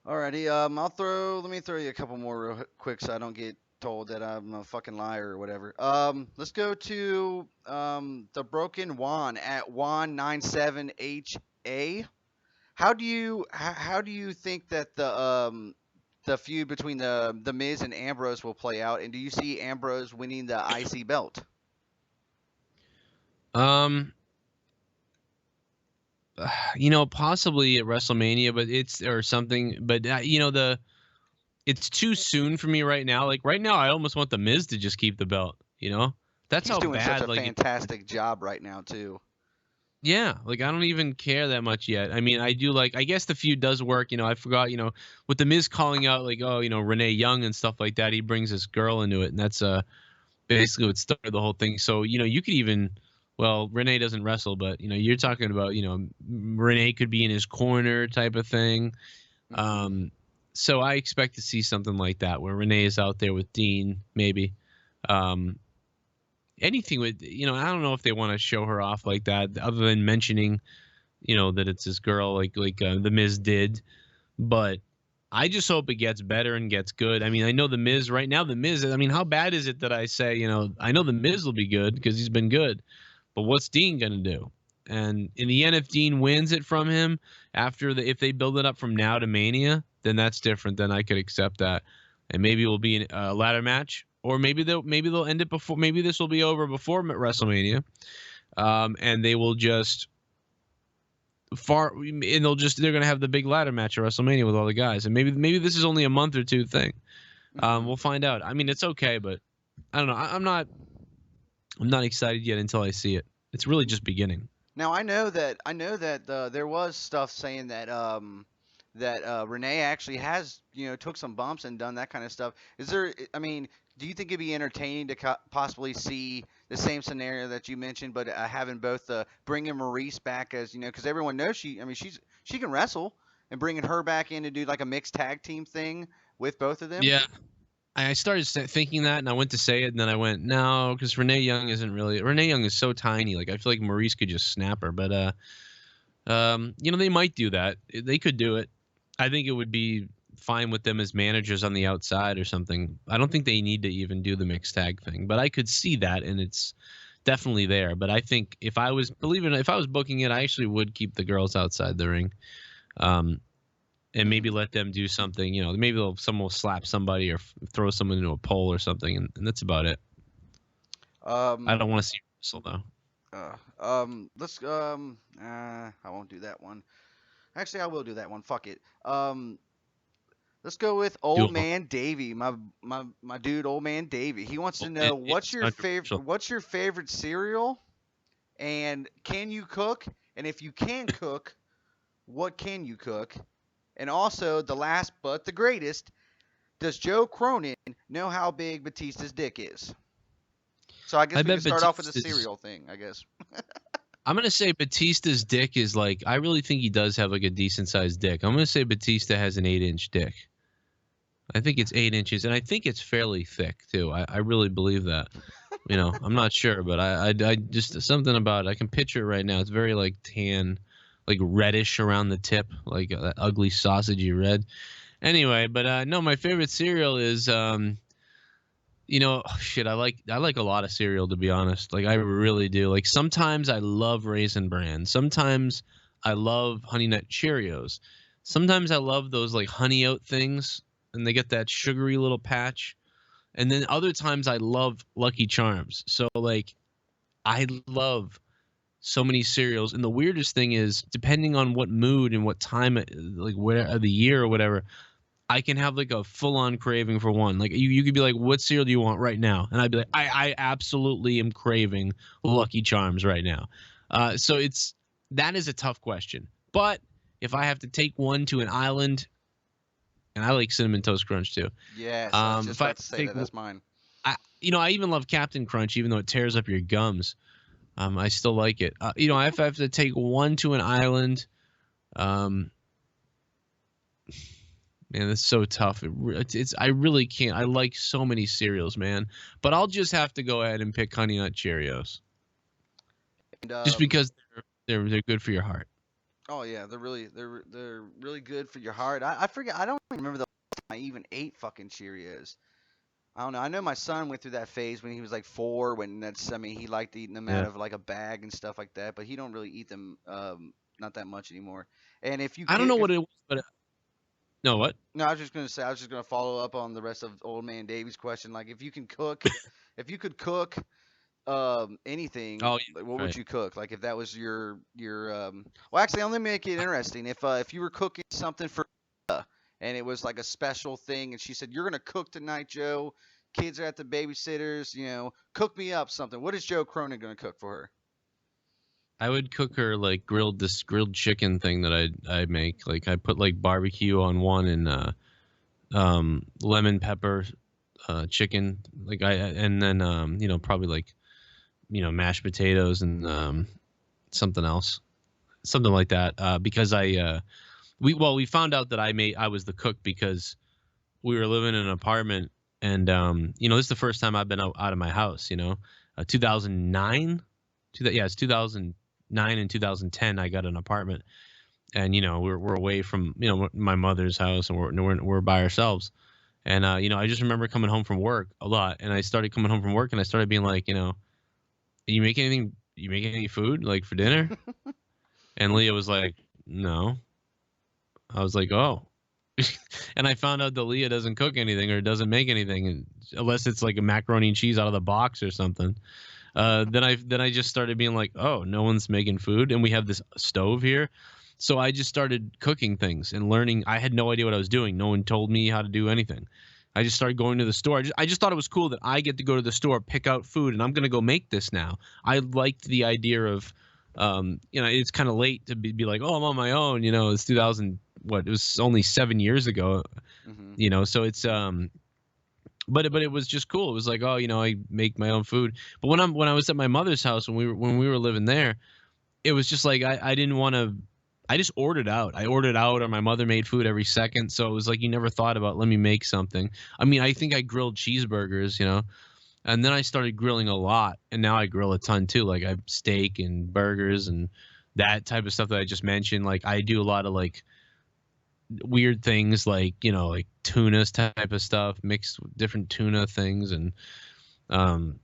Alrighty. Let me throw you a couple more real quick so I don't get told that I'm a fucking liar or whatever. Let's go to the Broken Juan at Juan97HA. How do you think that the feud between the Miz and Ambrose will play out, and do you see Ambrose winning the IC belt? Um, possibly at WrestleMania, but it's or something. But it's too soon for me right now. Like right now, I almost want the Miz to just keep the belt. That's He's how doing such bad. a Like fantastic job right now too. yeah, like I don't even care that much yet. I mean, I do like. I guess the feud does work. I forgot. With the Miz calling out like, oh, Renee Young and stuff like that. He brings this girl into it, and that's basically what started the whole thing. So you could even. Well, Renee doesn't wrestle, but you're talking about Renee could be in his corner type of thing. Hmm. Um, so I expect to see something like that where Renee is out there with Dean, maybe. Um, anything with I don't know if they want to show her off like that, other than mentioning that it's this girl like the Miz did. But I just hope it gets better and gets good. I mean, I know the Miz right now. The Miz. I mean, how bad is it that I say I know the Miz will be good because he's been good, but what's Dean gonna do? And in the end, if Dean wins it from him if they build it up from now to Mania, then that's different. Then I could accept that, and maybe it will be a ladder match, or maybe they'll end it before. Maybe this will be over before WrestleMania, and they will just they're gonna have the big ladder match at WrestleMania with all the guys, and maybe this is only a month or two thing. Hmm. We'll find out. I mean, it's okay, but I don't know. I'm not excited yet until I see it. It's really just beginning. Now I know that there was stuff saying that that Renee actually has, took some bumps and done that kind of stuff. Is there? I mean, do you think it'd be entertaining to possibly see the same scenario that you mentioned, but having both bringing Maurice back as because everyone knows she. I mean, she can wrestle, and bringing her back in to do like a mixed tag team thing with both of them. Yeah, I started thinking that, and I went to say it, and then I went no, because Renee Young isn't really. Renee Young is so tiny. Like I feel like Maurice could just snap her, but they might do that. They could do it. I think it would be fine with them as managers on the outside or something. I don't think they need to even do the mixed tag thing, but I could see that, and it's definitely there. But I think if I was booking it, I actually would keep the girls outside the ring, and maybe let them do something. Maybe someone will slap somebody or throw someone into a pole or something, and that's about it. I don't want to see wrestle though. I won't do that one. Actually, I will do that one. Fuck it. Let's go with Do Old Man Davy, my dude, Old Man Davy. He wants to know controversial. what's your favorite cereal, and can you cook? And if you can cook, what can you cook? And also, the last but the greatest, does Joe Cronin know how big Batista's dick is? So I guess I we can bet start off with the Batista's. cereal thing. I guess. I'm gonna say Batista's dick is like. I really think he does have like a decent sized dick. I'm gonna say Batista has an 8-inch dick. I think it's 8 inches, and I think it's fairly thick too. I really believe that. I'm not sure, but I just something about it. I can picture it right now. It's very like tan, like reddish around the tip, like that ugly sausagey red. Anyway, but no, my favorite cereal is shit. I like a lot of cereal, to be honest. Like I really do. Like sometimes I love Raisin Bran. Sometimes I love Honey Nut Cheerios. Sometimes I love those like honey oat things, and they get that sugary little patch. And then other times I love Lucky Charms. So like I love so many cereals. And the weirdest thing is, depending on what mood and what time, like where of the year or whatever, I can have like a full on craving for one. Like you could be like, what cereal do you want right now? And I'd be like, I absolutely am craving Lucky Charms right now. So that is a tough question. But if I have to take one to an island, and I like Cinnamon Toast Crunch too. Yes, I was just If I about to say take, that. That's mine. I even love Captain Crunch, even though it tears up your gums. I still like it. If I have to take one to an island, man, it's so tough. I really can't. I like so many cereals, man. But I'll just have to go ahead and pick Honey Nut Cheerios, And, just because they're good for your heart. oh yeah, they're really good for your heart. I forget. I don't even remember the last time I even ate fucking Cheerios. I don't know. I know my son went through that phase when he was like 4. I mean, he liked eating them out Yeah. of like a bag and stuff like that. But he don't really eat them, not that much anymore. And if you I don't can, know if what it was, but no, what? no, I was just gonna say, I was just gonna follow up on the rest of Old Man Davy's question. Like, if you can cook, if you could cook anything, Oh, like, what yeah, would right. you cook? Like, if that was your well, actually, let me make it interesting. If you were cooking something for and it was like a special thing, and she said, "You're gonna cook tonight, Joe. Kids are at the babysitters. Cook me up something." What is Joe Cronin gonna cook for her? I would cook her like this grilled chicken thing that I make. Like I put like barbecue on one and lemon pepper chicken. Like and then probably like mashed potatoes and something else, something like that. Because we found out that I was the cook because we were living in an apartment, and this is the first time I've been out of my house. 2009, it's 2009 and 2010. I got an apartment, and we're away from my mother's house, and we're by ourselves. And I just remember coming home from work a lot, and I started coming home from work, and I started being like, you make anything? You make any food like for dinner? And Leah was like, no. I was like, oh. And I found out that Leah doesn't cook anything or doesn't make anything unless it's like a macaroni and cheese out of the box or something. Then I just started being like, oh, no one's making food, and we have this stove here. So I just started cooking things and learning. I had no idea what I was doing. No one told me how to do anything. I just started going to the store. I just thought it was cool that I get to go to the store, pick out food, and I'm gonna go make this now. I liked the idea of, it's kind of late to be like, oh, I'm on my own. It's 2000. what, it was only 7 years ago, Hmm. so it's but it was just cool. It was like, oh, I make my own food. But when I was at my mother's house when we were living there, it was just like I didn't want to. I just ordered out. I ordered out, or my mother made food every second. So it was like you never thought about, let me make something. I mean, I think I grilled cheeseburgers, and then I started grilling a lot, and now I grill a ton too. Like I have steak and burgers and that type of stuff that I just mentioned. Like I do a lot of like weird things, like like tuna type of stuff, mixed with different tuna things, and um,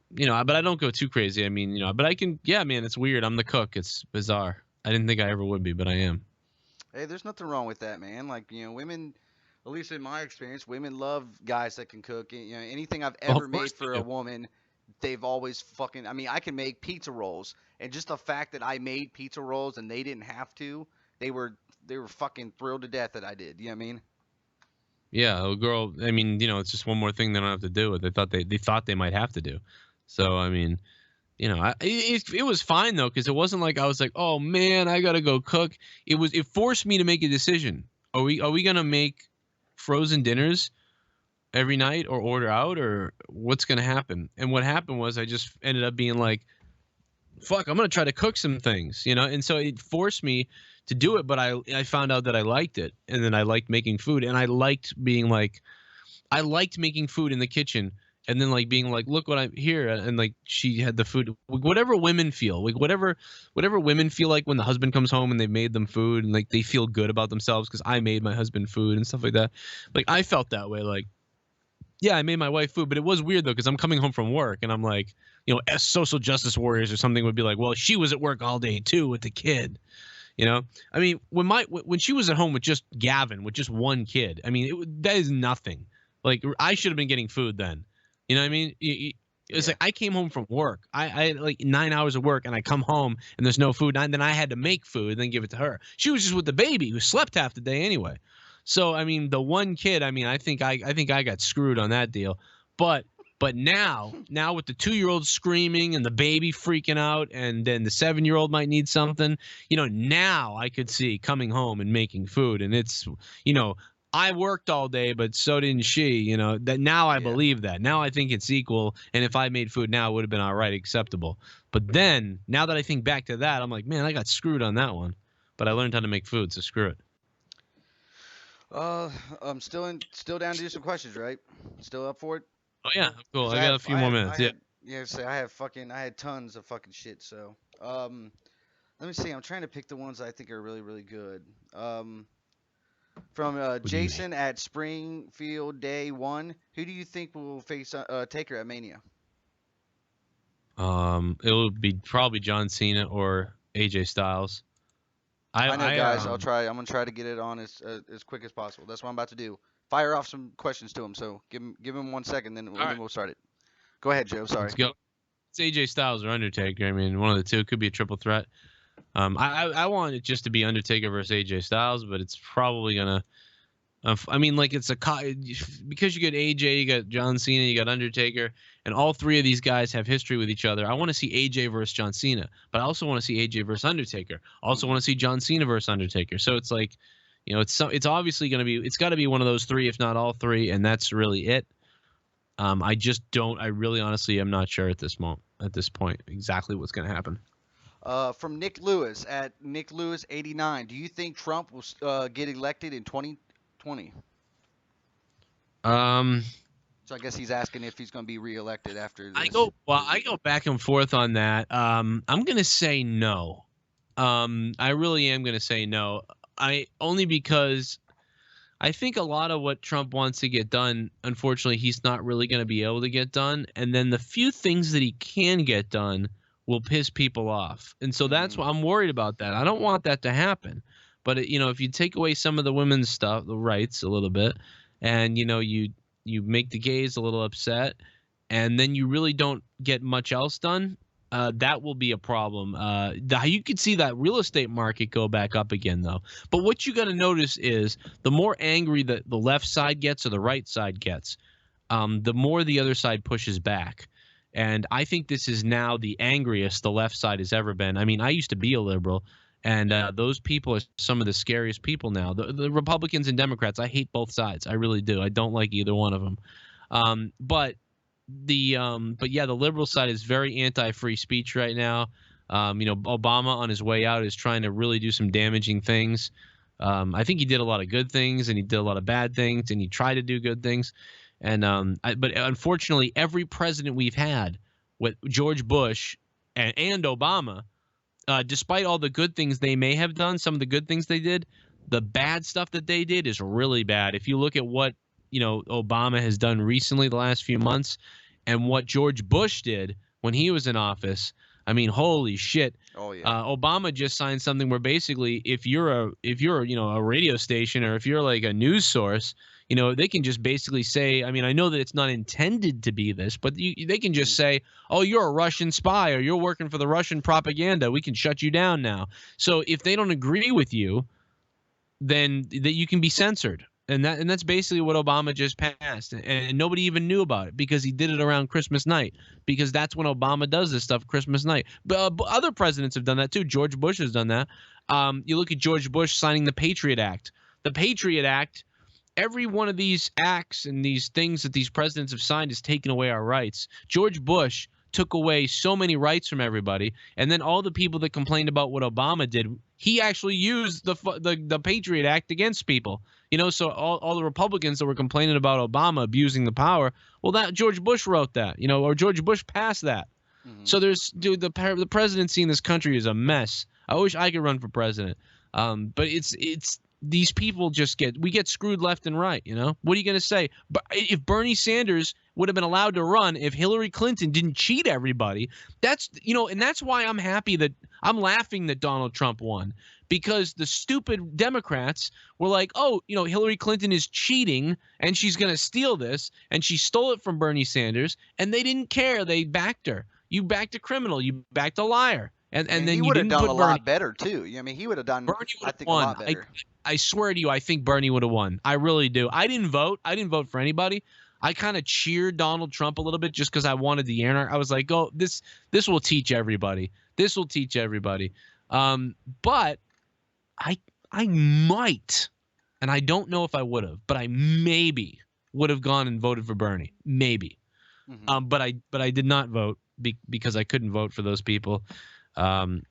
but I don't go too crazy. I mean, but I can. Yeah, man, it's weird. I'm the cook. It's bizarre. I didn't think I ever would be, but I am. Hey, there's nothing wrong with that, man. Like, women, at least in my experience, women love guys that can cook. Anything I've Well, of ever made course for they a do. woman, they've always fucking. I mean, I can make pizza rolls, and just the fact that I made pizza rolls and they didn't have to, they were they were fucking thrilled to death that I did. You know what I mean? Yeah, a girl. I mean, it's just one more thing they don't have to do. They thought they might have to do. So I mean, it was fine though, because it wasn't like I was like, oh man, I gotta go cook. It forced me to make a decision. Are we gonna make frozen dinners every night, or order out, or what's gonna happen? And what happened was I just ended up being like, fuck, I'm gonna try to cook some things, and so it forced me to do it. But I found out that I liked it, and then I liked making food, and I liked being like, I liked making food in the kitchen, and then like being like, look what I'm here, and like she had the food, whatever women feel, like whatever women feel like when the husband comes home and they've made them food, and like they feel good about themselves because I made my husband food and stuff like that. Like I felt that way, like, yeah, I made my wife food, but it was weird though, because I'm coming home from work and I'm like, as social justice warriors or something would be like, well, she was at work all day too with the kid. I mean, when she was at home with just Gavin, with just one kid, I mean, that is nothing. Like I should have been getting food then. You know what I mean? It's Yeah. like I came home from work. I had like 9 hours of work, and I come home and there's no food. And then I had to make food and then give it to her. She was just with the baby, who slept half the day anyway. So I mean, the one kid. I mean, I think I got screwed on that deal. But now with the 2-year-old screaming and the baby freaking out, and then the 7-year-old might need something, now I could see coming home and making food. And it's, I worked all day, but so didn't she, that now I Yeah. believe that. Now I think it's equal. And if I made food now, it would have been all right, acceptable. But then now that I think back to that, I'm like, man, I got screwed on that one. But I learned how to make food, so screw it. Uh, I'm still down to do some questions, right? Still up for it? Oh, yeah, cool. Cause I got a few more I minutes. Yeah. had, yeah, say I had tons of fucking shit. So, let me see. I'm trying to pick the ones I think are really, really good. Um, from What do you mean? Jason at Springfield Day One, who do you think will face Taker at Mania? It would be probably John Cena or AJ Styles. I I know, I guys. I'm gonna try to get it on as quick as possible. That's what I'm about to do. Fire off some questions to him. So give him 1 second, All then right, we'll start it. Go ahead, Joe. Sorry. let's go. It's AJ Styles or Undertaker. I mean, one of the two. It could be a triple threat. I want it just to be Undertaker versus AJ Styles, but it's probably gonna. I mean, like because you get AJ, you got John Cena, you got Undertaker, and all three of these guys have history with each other. I want to see AJ versus John Cena, but I also want to see AJ versus Undertaker. I also Hmm. want to see John Cena versus Undertaker. So it's like, it's obviously gonna be, it's got to be one of those three, if not all three, and that's really it. I just don't. I really, honestly, am not sure at this point exactly what's gonna happen. From Nick Lewis at Nick Lewis 89. Do you think Trump will get elected in 2020? Um, So I guess he's asking if he's going to be reelected after I this. go well. I go back and forth on that. I'm gonna say no. I really am gonna say no. I only because I think a lot of what Trump wants to get done, unfortunately, he's not really gonna be able to get done. And then the few things that he can get done will piss people off. And so that's Hmm. why I'm worried about that. I don't want that to happen. But if you take away some of the women's stuff, the rights a little bit, and you make the gays a little upset, and then you really don't get much else done, that will be a problem. You could see that real estate market go back up again, though. But what you got to notice is the more angry that the left side gets or the right side gets, the more the other side pushes back. And I think this is now the angriest the left side has ever been. I mean, I used to be a liberal, And those people are some of the scariest people now. The Republicans and Democrats, I hate both sides. I really do. I don't like either one of them. But yeah, the liberal side is very anti-free speech right now. Obama on his way out is trying to really do some damaging things. I think he did a lot of good things and he did a lot of bad things and he tried to do good things. But unfortunately, every president we've had, with George Bush and Obama, despite all the good things they may have done, some of the good things they did, the bad stuff that they did is really bad. If you look at what Obama has done recently, the last few months, and what George Bush did when he was in office, I mean, holy shit. Oh yeah. Obama just signed something where basically, if you're a radio station or if you're like a news source, they can just basically say, I mean, I know that it's not intended to be this, but they can just say, oh, you're a Russian spy or you're working for the Russian propaganda. We can shut you down now. So if they don't agree with you, then that you can be censored. And that's basically what Obama just passed. And nobody even knew about it because he did it around Christmas night, because that's when Obama does this stuff, Christmas night. But other presidents have done that too. George Bush has done that. You look at George Bush signing the Patriot Act. The Patriot Act, every one of these acts and these things that these presidents have signed is taking away our rights. George Bush took away so many rights from everybody, and then all the people that complained about what Obama did, he actually used the Patriot Act against people. So all the Republicans that were complaining about Obama abusing the power, well, that George Bush wrote that, or George Bush passed that. Mm-hmm. So the presidency in this country is a mess. I wish I could run for president, but it's these people we get screwed left and right. What are you going to say? But if Bernie Sanders would have been allowed to run, if Hillary Clinton didn't cheat everybody, and that's why I'm laughing that Donald Trump won, because the stupid Democrats were like, oh, Hillary Clinton is cheating and she's going to steal this, and she stole it from Bernie Sanders, and they didn't care. They backed her. You backed a criminal. You backed a liar. And then he would have done a lot better too. I mean, he would have done, I think, won. A lot better. I swear to you, I think Bernie would have won. I really do. I didn't vote. I didn't vote for anybody. I kind of cheered Donald Trump a little bit just because I wanted the anarchy. I was like, oh, this will teach everybody. This will teach everybody. But I might, and I don't know if I would have, but I maybe would have gone and voted for Bernie. Maybe. Mm-hmm. But I did not vote because I couldn't vote for those people. And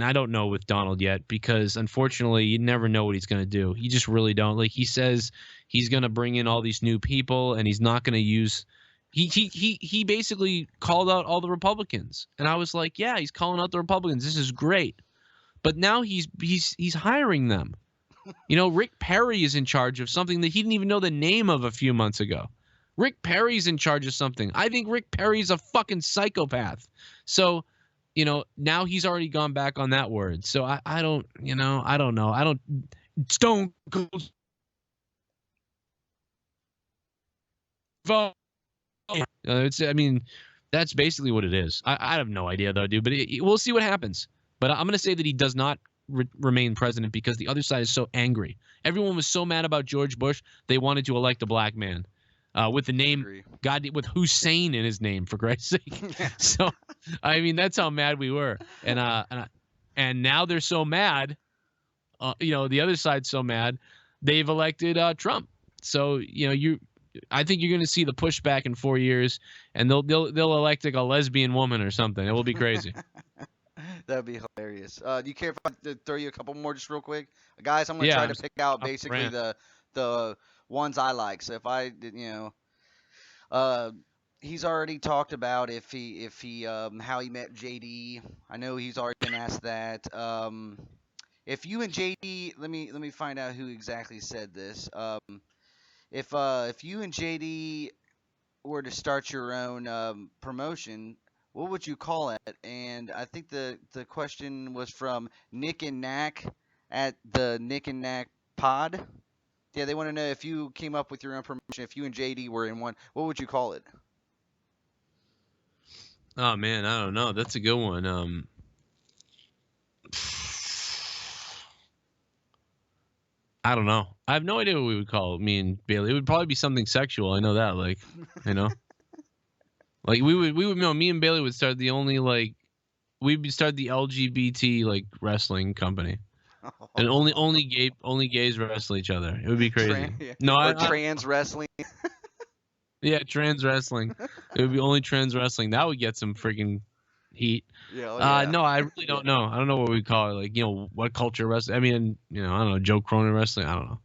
I don't know with Donald yet, because unfortunately you never know what he's going to do. You just really don't. Like, he says he's going to bring in all these new people and he's not going to use he basically called out all the Republicans. And I was like, yeah, he's calling out the Republicans. This is great. But now he's hiring them. Rick Perry is in charge of something that he didn't even know the name of a few months ago. Rick Perry's in charge of something. I think Rick Perry's a fucking psychopath. So now he's already gone back on that word. So I don't know. I don't. Stone Cold. That's basically what it is. I have no idea though, dude. But we'll see what happens. But I'm gonna say that he does not remain president because the other side is so angry. Everyone was so mad about George Bush, they wanted to elect a black man. With the name, with Hussein in his name, for Christ's sake. So, that's how mad we were. And now they're so mad, the other side's so mad, they've elected Trump. So, I think you're going to see the pushback in 4 years, and they'll elect like a lesbian woman or something. It will be crazy. That'd be hilarious. Do you care if I throw you a couple more just real quick? Guys, I'm going to try to pick out basically the ones I like. So if I did, he's already talked about if he how he met JD. I know he's already been asked that. If you and JD, let me find out who exactly said this. If you and JD were to start your own promotion, what would you call it? And I think the question was from Nick and Knack at the Nick and Knack Pod. Yeah, they want to know if you came up with your own promotion, if you and JD were in one, what would you call it? Oh man, I don't know. That's a good one. I don't know. I have no idea what we would call me and Bailey. It would probably be something sexual. I know that, like we would know me and Bailey would start the only we'd start the LGBT like wrestling company, and only gays wrestle each other. It would be crazy. Yeah. No, Or trans wrestling. yeah, trans wrestling. It would be only trans wrestling. That would get some freaking heat. Yeah, oh yeah. No, I really don't know. I don't know what we call it. Like, what culture wrestling? I mean, I don't know. Joe Cronin wrestling. I don't know.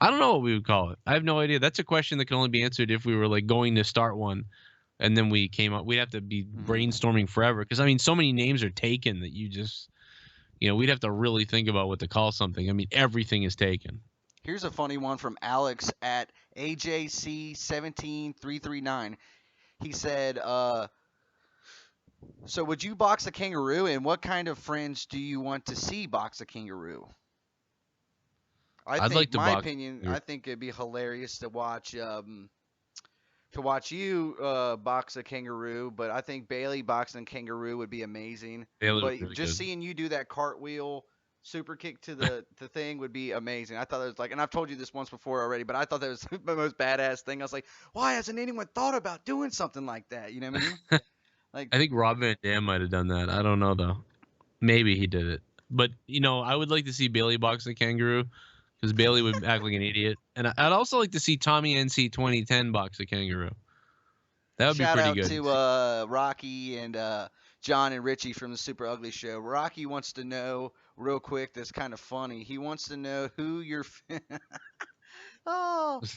I don't know what we would call it. I have no idea. That's a question that can only be answered if we were like going to start one, and then we came up. We'd have to be brainstorming forever because I mean, so many names are taken that you just, we'd have to really think about what to call something. I mean, everything is taken. Here's a funny one from Alex at AJC17339. He said, so would you box a kangaroo, and what kind of friends do you want to see box a kangaroo? I'd like to my box. opinion, I think it'd be hilarious to watch you box a kangaroo, but I think Bailey boxing a kangaroo would be amazing. Bailey But would be really just good. seeing you do that cartwheel super kick to the thing would be amazing. I thought it was like, and I've told you this once before already, but I thought that was the most badass thing. I was like, why hasn't anyone thought about doing something like that? You know what I mean? Like, I think Rob Van Dam might have done that. I don't know though. Maybe he did it. But I would like to see Bailey box a kangaroo because Bailey would act like an idiot, and I'd also like to see Tommy NC 2010 box a kangaroo. That would be shout pretty out good. to Rocky and John and Richie from the Super Ugly Show. Rocky wants to know real quick. That's kind of funny. He wants to know who your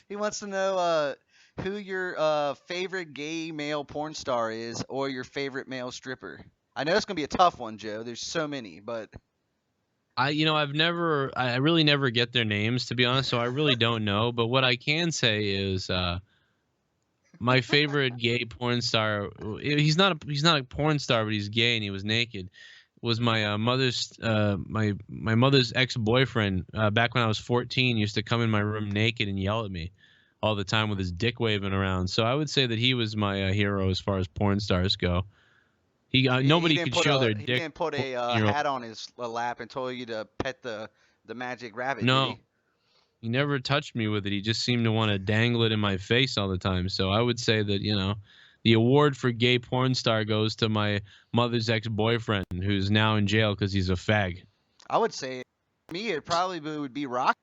he wants to know who your favorite gay male porn star is, or your favorite male stripper. I know it's gonna be a tough one, Joe. There's so many, but I really never get their names, to be honest, so I really don't know. But what I can say is, my favorite gay porn star. He's not a porn star, but he's gay and he was naked. Was my mother's my mother's ex-boyfriend back when I was 14. Used to come in my room naked and yell at me all the time with his dick waving around. So I would say that he was my hero as far as porn stars go. Nobody could show their dick. He didn't put a hat on his lap and told you to pet the magic rabbit. No. Did he? He never touched me with it. He just seemed to want to dangle it in my face all the time. So I would say that, the award for gay porn star goes to my mother's ex-boyfriend, who's now in jail because he's a fag. I would say, me, it probably would be Rocky.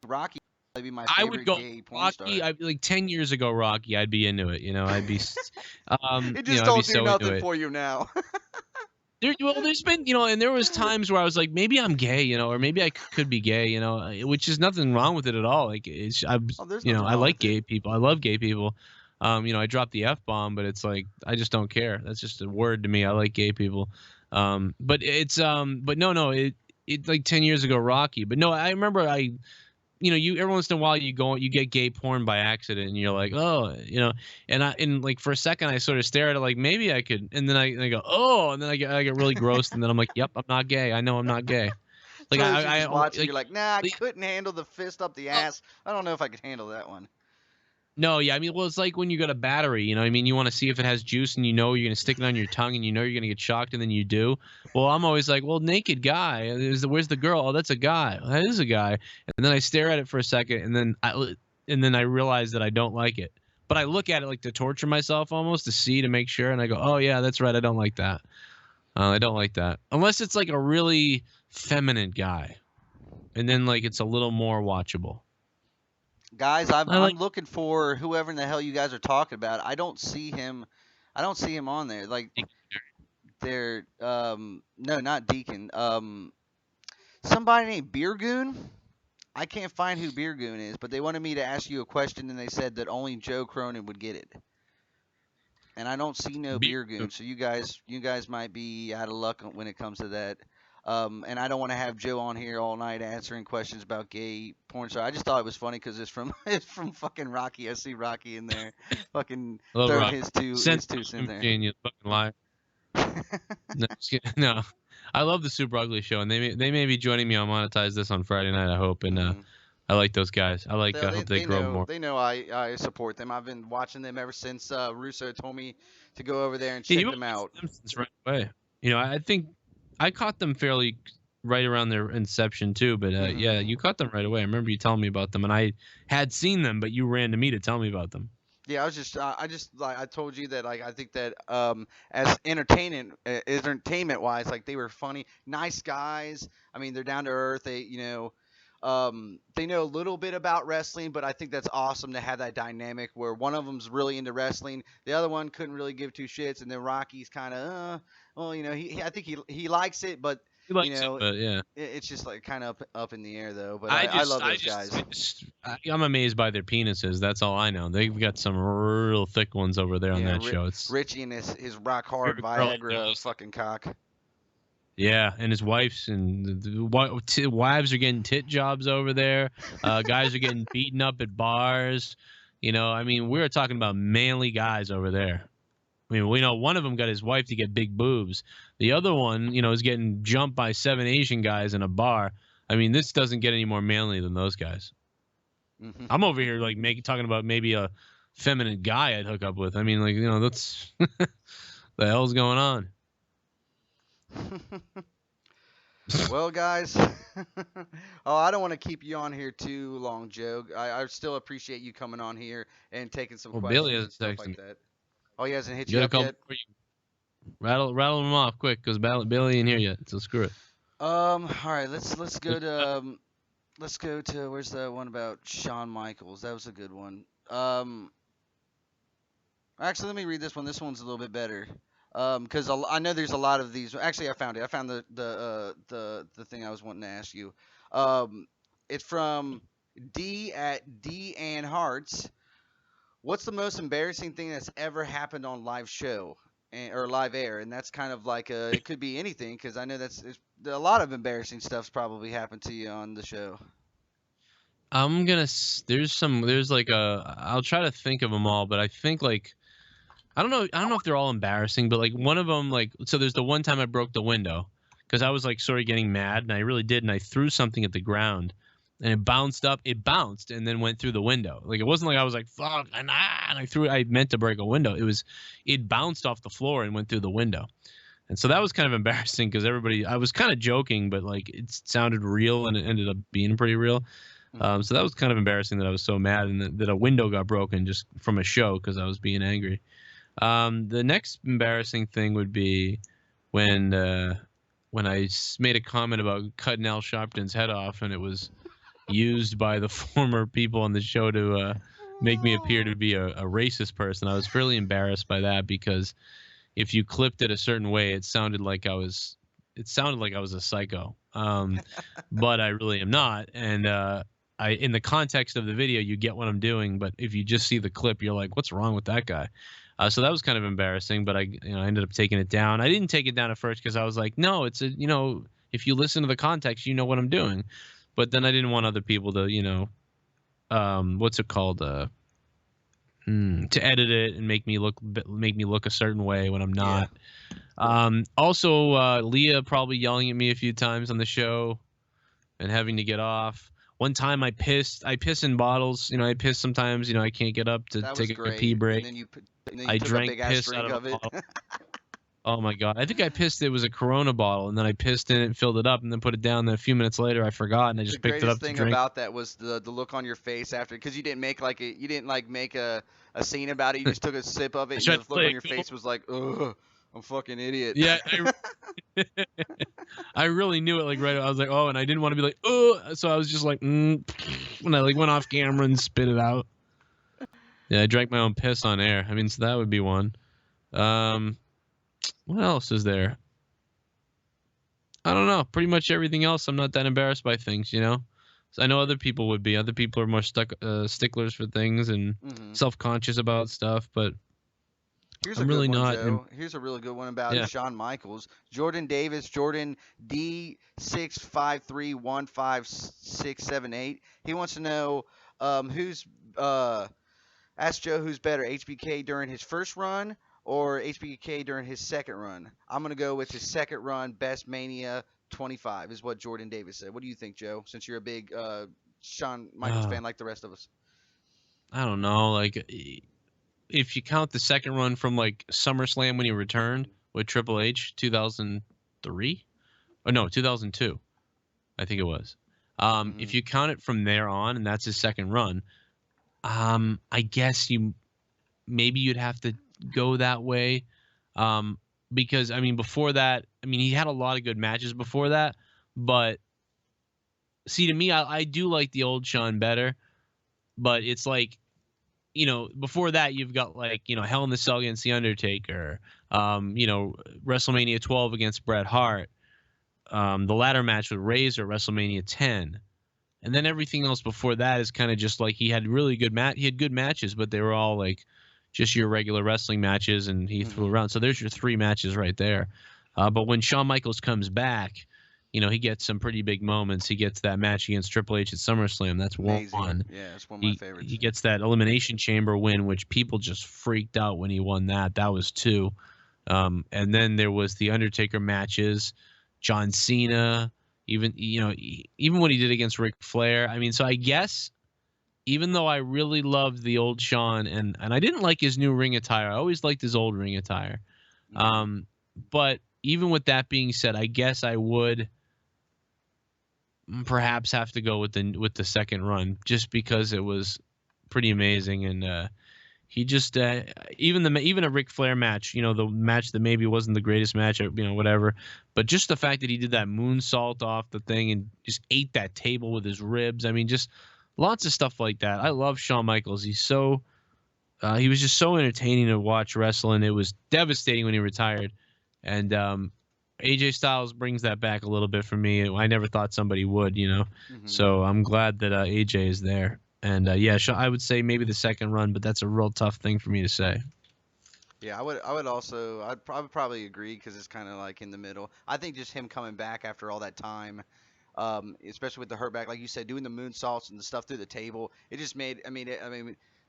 Rocky would probably be my favorite gay porn Rocky. star. Like 10 years ago, Rocky, I'd be into it. I'd be. It just don't do nothing for you now. There's been, and there was times where I was like, maybe I'm gay, or maybe I could be gay, which is nothing wrong with it at all. Like, I like gay people. I love gay people. I dropped the F-bomb, but it's like, I just don't care. That's just a word to me. I like gay people. But no, it like 10 years ago, Rocky. But no, I remember every once in a while you get gay porn by accident and you're like, oh, and like for a second I sort of stare at it like maybe I could, and then I go, oh, and then I get really grossed, and then I'm like, yep, I'm not gay. I know I'm not gay. Like I watch it, you're like, nah, I couldn't handle the fist up the ass. I don't know if I could handle that one. No, yeah, I mean, well, it's like when you got a battery, I mean, you want to see if it has juice, and you're going to stick it on your tongue, and you're going to get shocked, and then you do. Well, I'm always like, well, naked guy. Where's the girl? Oh, that's a guy. Well, that is a guy. And then I stare at it for a second, and then I realize that I don't like it. But I look at it like to torture myself almost to make sure, and I go, oh yeah, that's right, I don't like that. I don't like that unless it's like a really feminine guy, and then like it's a little more watchable. Guys, I'm looking for whoever in the hell you guys are talking about. I don't see him on there. Like, they're no, not Deacon. Somebody named Beer Goon. I can't find who Beer Goon is, but they wanted me to ask you a question, and they said that only Joe Cronin would get it. And I don't see no Beer Goon, so you guys might be out of luck when it comes to that. And I don't want to have Joe on here all night answering questions about gay porn star. I just thought it was funny because it's from fucking Rocky. I see Rocky in there, fucking throwing his two cents in there. Genius, fucking liar. No, I love the Super Ugly Show, and they may be joining me on Monetize This on Friday night, I hope. And I like those guys. I hope they grow more. They know I support them. I've been watching them ever since Russo told me to go over there and check them out. Right away. I think I caught them fairly right around their inception too, but yeah, you caught them right away. I remember you telling me about them, and I had seen them, but you ran to me to tell me about them. Yeah, I just like I told you that like I think that as entertainment wise, like they were funny, nice guys. I mean, they're down to earth. They know a little bit about wrestling, but I think that's awesome to have that dynamic where one of them's really into wrestling, the other one couldn't really give two shits, and then Rocky's kind of, well, I think he likes it, but He you likes it, know, but yeah. it's just like kind of up in the air though. But I I just, love I those just, guys. I just, I'm amazed by their penises. That's all I know. They've got some real thick ones over there on Yeah, that show. It's Richie and his rock hard very curly. Viagra fucking cock. Yeah, and his wife's and wives are getting tit jobs over there. Guys are getting beaten up at bars. I mean, we're talking about manly guys over there. I mean, we know one of them got his wife to get big boobs. The other one, is getting jumped by 7 Asian guys in a bar. I mean, this doesn't get any more manly than those guys. Hmm. I'm over here like talking about maybe a feminine guy I'd hook up with. I mean, like, that's the hell's going on. Well, guys, I don't want to keep you on here too long, Joe. I still appreciate you coming on here and taking some Well, Billy questions and hasn't stuff texted like me. that. Oh, he hasn't hit You you got a up couple yet? more? Rattle them off quick, because Billy ain't here yet. So screw it. All right, let's go to where's the one about Shawn Michaels? That was a good one. Actually, let me read this one. This one's a little bit better. Because I know there's a lot of these. Actually, I found it. I found the thing I was wanting to ask you. Um, it's from D at D and Hearts. What's the most embarrassing thing that's ever happened on live show or live air? And that's kind of like it could be anything because I know a lot of embarrassing stuff's probably happened to you on the show. There's like I'll try to think of them all, but I think like, I don't know if they're all embarrassing, but like one of them, like, so there's the one time I broke the window because I was like sort of getting mad, and I really did, and I threw something at the ground, and it bounced and then went through the window. Like, it wasn't like I was like, fuck, and I threw it. I meant to break a window. It bounced off the floor and went through the window. And so that was kind of embarrassing because I was kind of joking, but like it sounded real and it ended up being pretty real. Hmm. So that was kind of embarrassing that I was so mad and that a window got broken just from a show because I was being angry. The next embarrassing thing would be when when made a comment about cutting Al Sharpton's head off, and it was used by the former people on the show to make me appear to be a racist person. I was fairly embarrassed by that because if you clipped it a certain way, it sounded like I was a psycho. But I really am not. And in the context of the video, you get what I'm doing. But if you just see the clip, you're like, what's wrong with that guy? So that was kind of embarrassing, but I ended up taking it down. I didn't take it down at first because I was like, no, if you listen to the context, you know what I'm doing. But then I didn't want other people to, what's it called? To edit it and make me look a certain way when I'm Yeah. not. Also, Leah probably yelling at me a few times on the show and having to get off. One time I piss in bottles. I piss sometimes. I can't get up to That was take a pee great. And break. then you I took a drank big ass piss out drink of a of it. bottle. Oh my god! I think I pissed. It was a Corona bottle, and then I pissed in it, filled it up, and then put it down. Then a few minutes later, I forgot, and I The just picked it greatest up to thing drink. about that was the look on your face after, because you didn't like make a scene about it. You just took a sip of I it, and tried the to look play on it your cool. face was like, ugh, I'm a fucking idiot. Yeah, I really knew it like right. I was like, oh, and I didn't want to be like, oh, so I was just like, when I like went off camera and spit it out. Yeah, I drank my own piss on air. I mean, so that would be one. Um, what else is there? I don't know. Pretty much everything else, I'm not that embarrassed by things. So I know other people would be. Other people are more sticklers for things and Hmm. self-conscious about stuff, but Here's a I'm good really one, not. Joe. Here's a really good one about Yeah. Shawn Michaels. Jordan Davis, Jordan D65315678. He wants to know who's ask Joe who's better, HBK during his first run or HBK during his second run. I'm gonna go with his second run. Best Mania 25 is what Jordan Davis said. What do you think, Joe? Since you're a big Shawn Michaels Uh, fan like the rest of us. I don't know. Like, if you count the second run from like SummerSlam when he returned with Triple H, 2003, or no, 2002, I think it was. Hmm. If you count it from there on, and that's his second run, I guess maybe you'd have to go that way. Because I mean, before that, I mean, he had a lot of good matches before that, but see, to me, I do like the old Shawn better, but it's like, before that, you've got like, Hell in the Cell against The Undertaker, WrestleMania 12 against Bret Hart, the ladder match with Razor, WrestleMania 10. And then everything else before that is kind of just like he had really good he had good matches, but they were all like just your regular wrestling matches, and he threw around. So there's your 3 matches right there. But when Shawn Michaels comes back, he gets some pretty big moments. He gets that match against Triple H at SummerSlam. That's Amazing. one. Yeah, it's one of my favorites. He gets that Elimination Chamber win, which people just freaked out when he won that. That was 2. And then there was the Undertaker matches, John Cena, even what he did against Ric Flair. I mean, so I guess even though I really loved the old Shawn, and I didn't like his new ring attire, I always liked his old ring attire. But even with that being said, I guess I would perhaps have to go with the second run, just because it was pretty amazing. And he just even a Ric Flair match, the match that maybe wasn't the greatest match, whatever, but just the fact that he did that moonsault off the thing and just ate that table with his ribs. I mean, just lots of stuff like that. I love Shawn Michaels. He was just so entertaining to watch wrestling. It was devastating when he retired, and AJ Styles brings that back a little bit for me. I never thought somebody would, So I'm glad that AJ is there. And yeah, I would say maybe the second run, but that's a real tough thing for me to say. Yeah, I would probably agree because it's kind of like in the middle. I think just him coming back after all that time, especially with the hurt back, like you said, doing the moonsaults and the stuff through the table, it just made.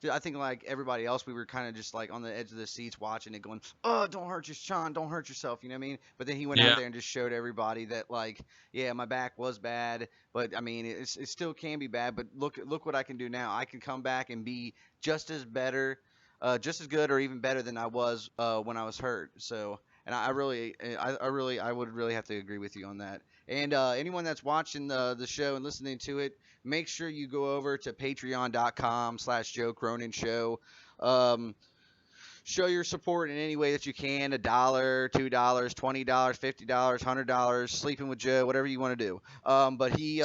Dude, I think like everybody else, we were kind of just like on the edge of the seats watching it, going, "Oh, don't hurt your Sean, don't hurt yourself." You know what I mean? But then he went out there and just showed everybody that like, yeah, my back was bad, but I mean, it still can be bad. But look what I can do now. I can come back and be just as better, just as good or even better than I was when I was hurt. So, and I would really have to agree with you on that. And anyone that's watching the show and listening to it, make sure you go over to patreon.com/Joe Cronin Show. Um, show your support in any way that you can. $1, $2, $20, $50, $100, sleeping with Joe, whatever you want to do. But he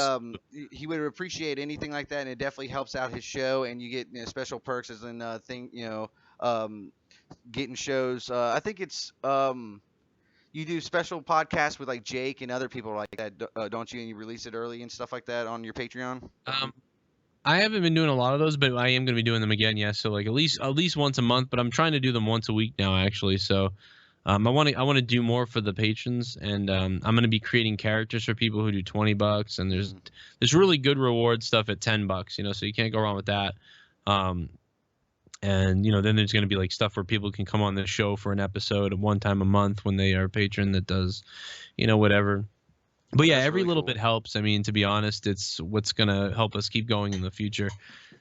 would appreciate anything like that, and it definitely helps out his show. And you get special perks as in getting shows. I think it's you do special podcasts with like Jake and other people like that, don't you? And you release it early and stuff like that on your Patreon. I haven't been doing a lot of those, but I am going to be doing them again. Yes, so like at least once a month. But I'm trying to do them once a week now, actually. So I want to do more for the patrons, and I'm going to be creating characters for people who do $20, and there's really good reward stuff at $10. So you can't go wrong with that. And then there's going to be like stuff where people can come on the show for an episode one time a month when they are a patron that does, whatever. But yeah, every little bit helps. I mean, to be honest, it's what's going to help us keep going in the future.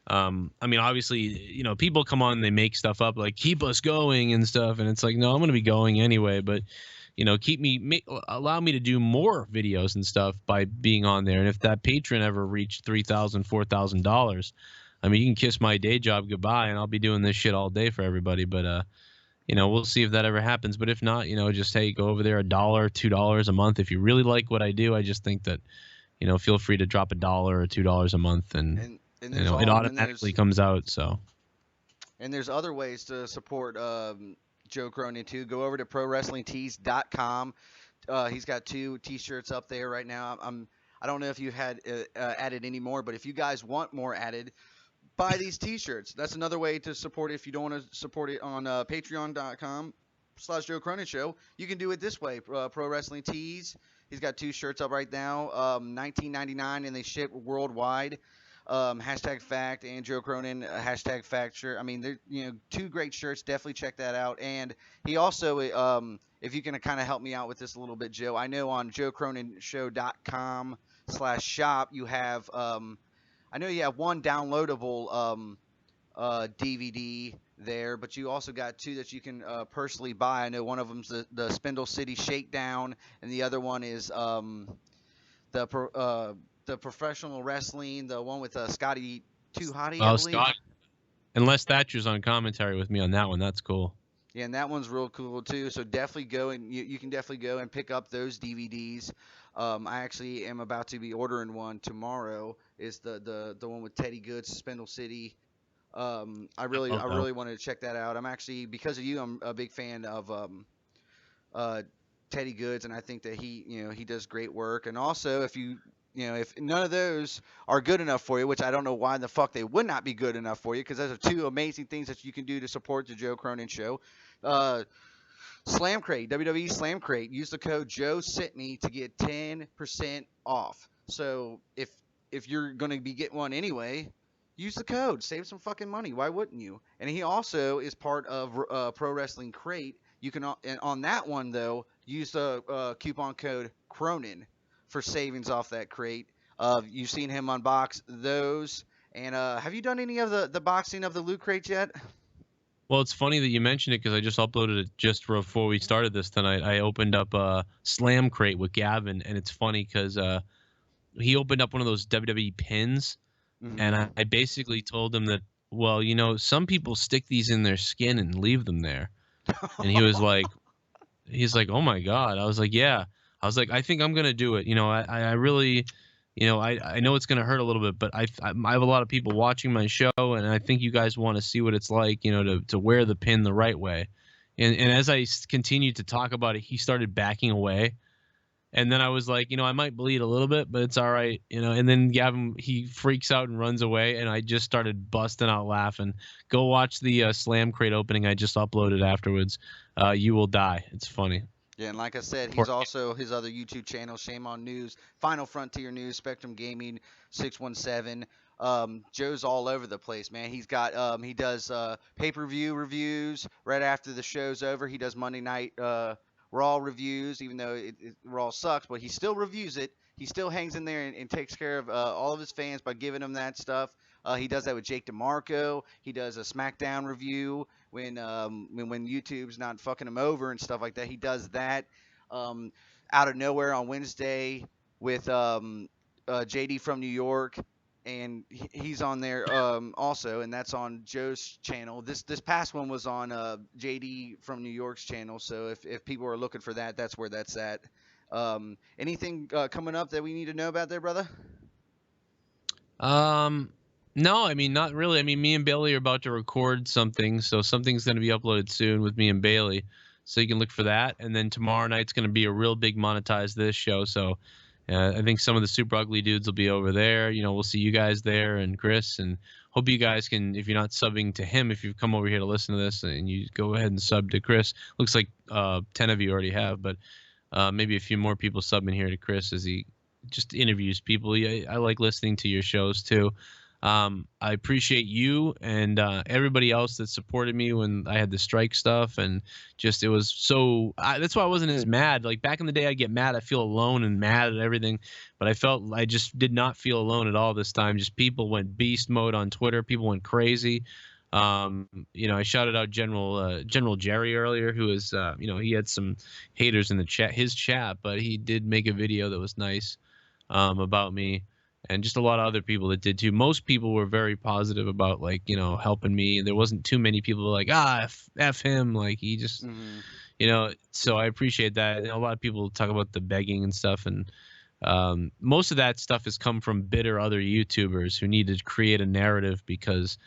I mean, obviously, people come on and they make stuff up like keep us going and stuff. And it's like, no, I'm going to be going anyway. But, allow me to do more videos and stuff by being on there. And if that patron ever reached $3,000, $4,000, I mean, you can kiss my day job goodbye, and I'll be doing this shit all day for everybody. But, we'll see if that ever happens. But if not, just hey, go over there $1, $2 a month. If you really like what I do, I just think that, feel free to drop $1 or $2 a month, and it automatically comes out. So. And there's other ways to support Joe Cronin too. Go over to ProWrestlingTees.com. He's got 2 T-shirts up there right now. I don't know if you had added any more, but if you guys want more added, buy these T-shirts. That's another way to support it. If you don't want to support it on Patreon.com/Joe Cronin Show, you can do it this way. Pro Wrestling Tees. He's got 2 shirts up right now, $19.99, and they ship worldwide. #fact and Joe Cronin #fact shirt. I mean, they're 2 great shirts. Definitely check that out. And he also, if you can kind of help me out with this a little bit, Joe, I know on JoeCroninShow.com/shop you have I know you have 1 downloadable DVD there, but you also got 2 that you can personally buy. I know one of them's the Spindle City Shakedown, and the other one is the professional wrestling, the one with Scotty Too Hottie, I believe. Scott. Unless Thatcher's on commentary with me on that one, that's cool. Yeah, and that one's real cool too. So definitely go and you can definitely go and pick up those DVDs. I actually am about to be ordering one tomorrow. Is the one with Teddy Good, Spindle City. I Love that one. really wanted to check that out. I'm actually because of you, I'm a big fan of uh, Teddy Goods, and I think that he does great work. And also, if none of those are good enough for you, which I don't know why the fuck they would not be good enough for you, because those are two amazing things that you can do to support the Joe Cronin Show. Uh, Slam Crate, WWE Slam Crate. Use the code Joe Sitney to get 10% off. So if you're gonna be getting one anyway, use the code. Save some fucking money. Why wouldn't you? And he also is part of Pro Wrestling Crate. You can and on that one though use the coupon code Cronin for savings off that crate. You've seen him unbox those. And have you done any of the boxing of the loot crates yet? Well, it's funny that you mentioned it because I just uploaded it just before we started this tonight. I opened up a Slam Crate with Gavin, and it's funny because he opened up one of those WWE pins, and Mm-hmm. I basically told him that, well, some people stick these in their skin and leave them there. And he's like, oh my God. I was like, yeah. I was like, I think I'm gonna do it. I really, I know it's gonna hurt a little bit, but I have a lot of people watching my show, and I think you guys want to see what it's like, to wear the pin the right way. And as I continued to talk about it, he started backing away. And then I was like, I might bleed a little bit, but it's all right, And then Gavin, he freaks out and runs away, and I just started busting out laughing. Go watch the Slam Crate opening I just uploaded afterwards. You will die. It's funny. Yeah, and like I said, Poor he's also his other YouTube channel, Shame on News, Final Frontier News, Spectrum Gaming, 617. Joe's all over the place, man. He does pay-per-view reviews right after the show's over. He does Monday night Raw reviews, even though Raw sucks, but he still reviews it. He still hangs in there and takes care of all of his fans by giving them that stuff. He does that with Jake DeMarco. He does a SmackDown review when YouTube's not fucking him over and stuff like that. He does that um, out of nowhere on Wednesday with JD from New York, and he's on there also, and that's on Joe's channel. This past one was on JD from New York's channel. So if people are looking for that, that's where that's at. Anything coming up that we need to know about there, brother? Um, no, I mean, not really. I mean, me and Bailey are about to record something, so something's going to be uploaded soon with me and Bailey. So you can look for that. And then tomorrow night's going to be a real big monetize this show. So I think some of the super ugly dudes will be over there. We'll see you guys there and Chris. And hope you guys can, if you're not subbing to him, if you've come over here to listen to this and you go ahead and sub to Chris. Looks like 10 of you already have, but maybe a few more people subbing here to Chris as he just interviews people. Yeah, I like listening to your shows too. I appreciate you and everybody else that supported me when I had the strike stuff, and just it was so. That's why I wasn't as mad. Like back in the day, I get mad. I feel alone and mad at everything, but I just did not feel alone at all this time. Just people went beast mode on Twitter. People went crazy. I shouted out General Jerry earlier, who is he had some haters in the chat, his chat, but he did make a video that was nice about me, and just a lot of other people that did too. Most people were very positive about helping me. There wasn't too many people like f him, like he just Mm-hmm. So I appreciate that. And a lot of people talk about the begging and stuff, and most of that stuff has come from bitter other YouTubers who need to create a narrative because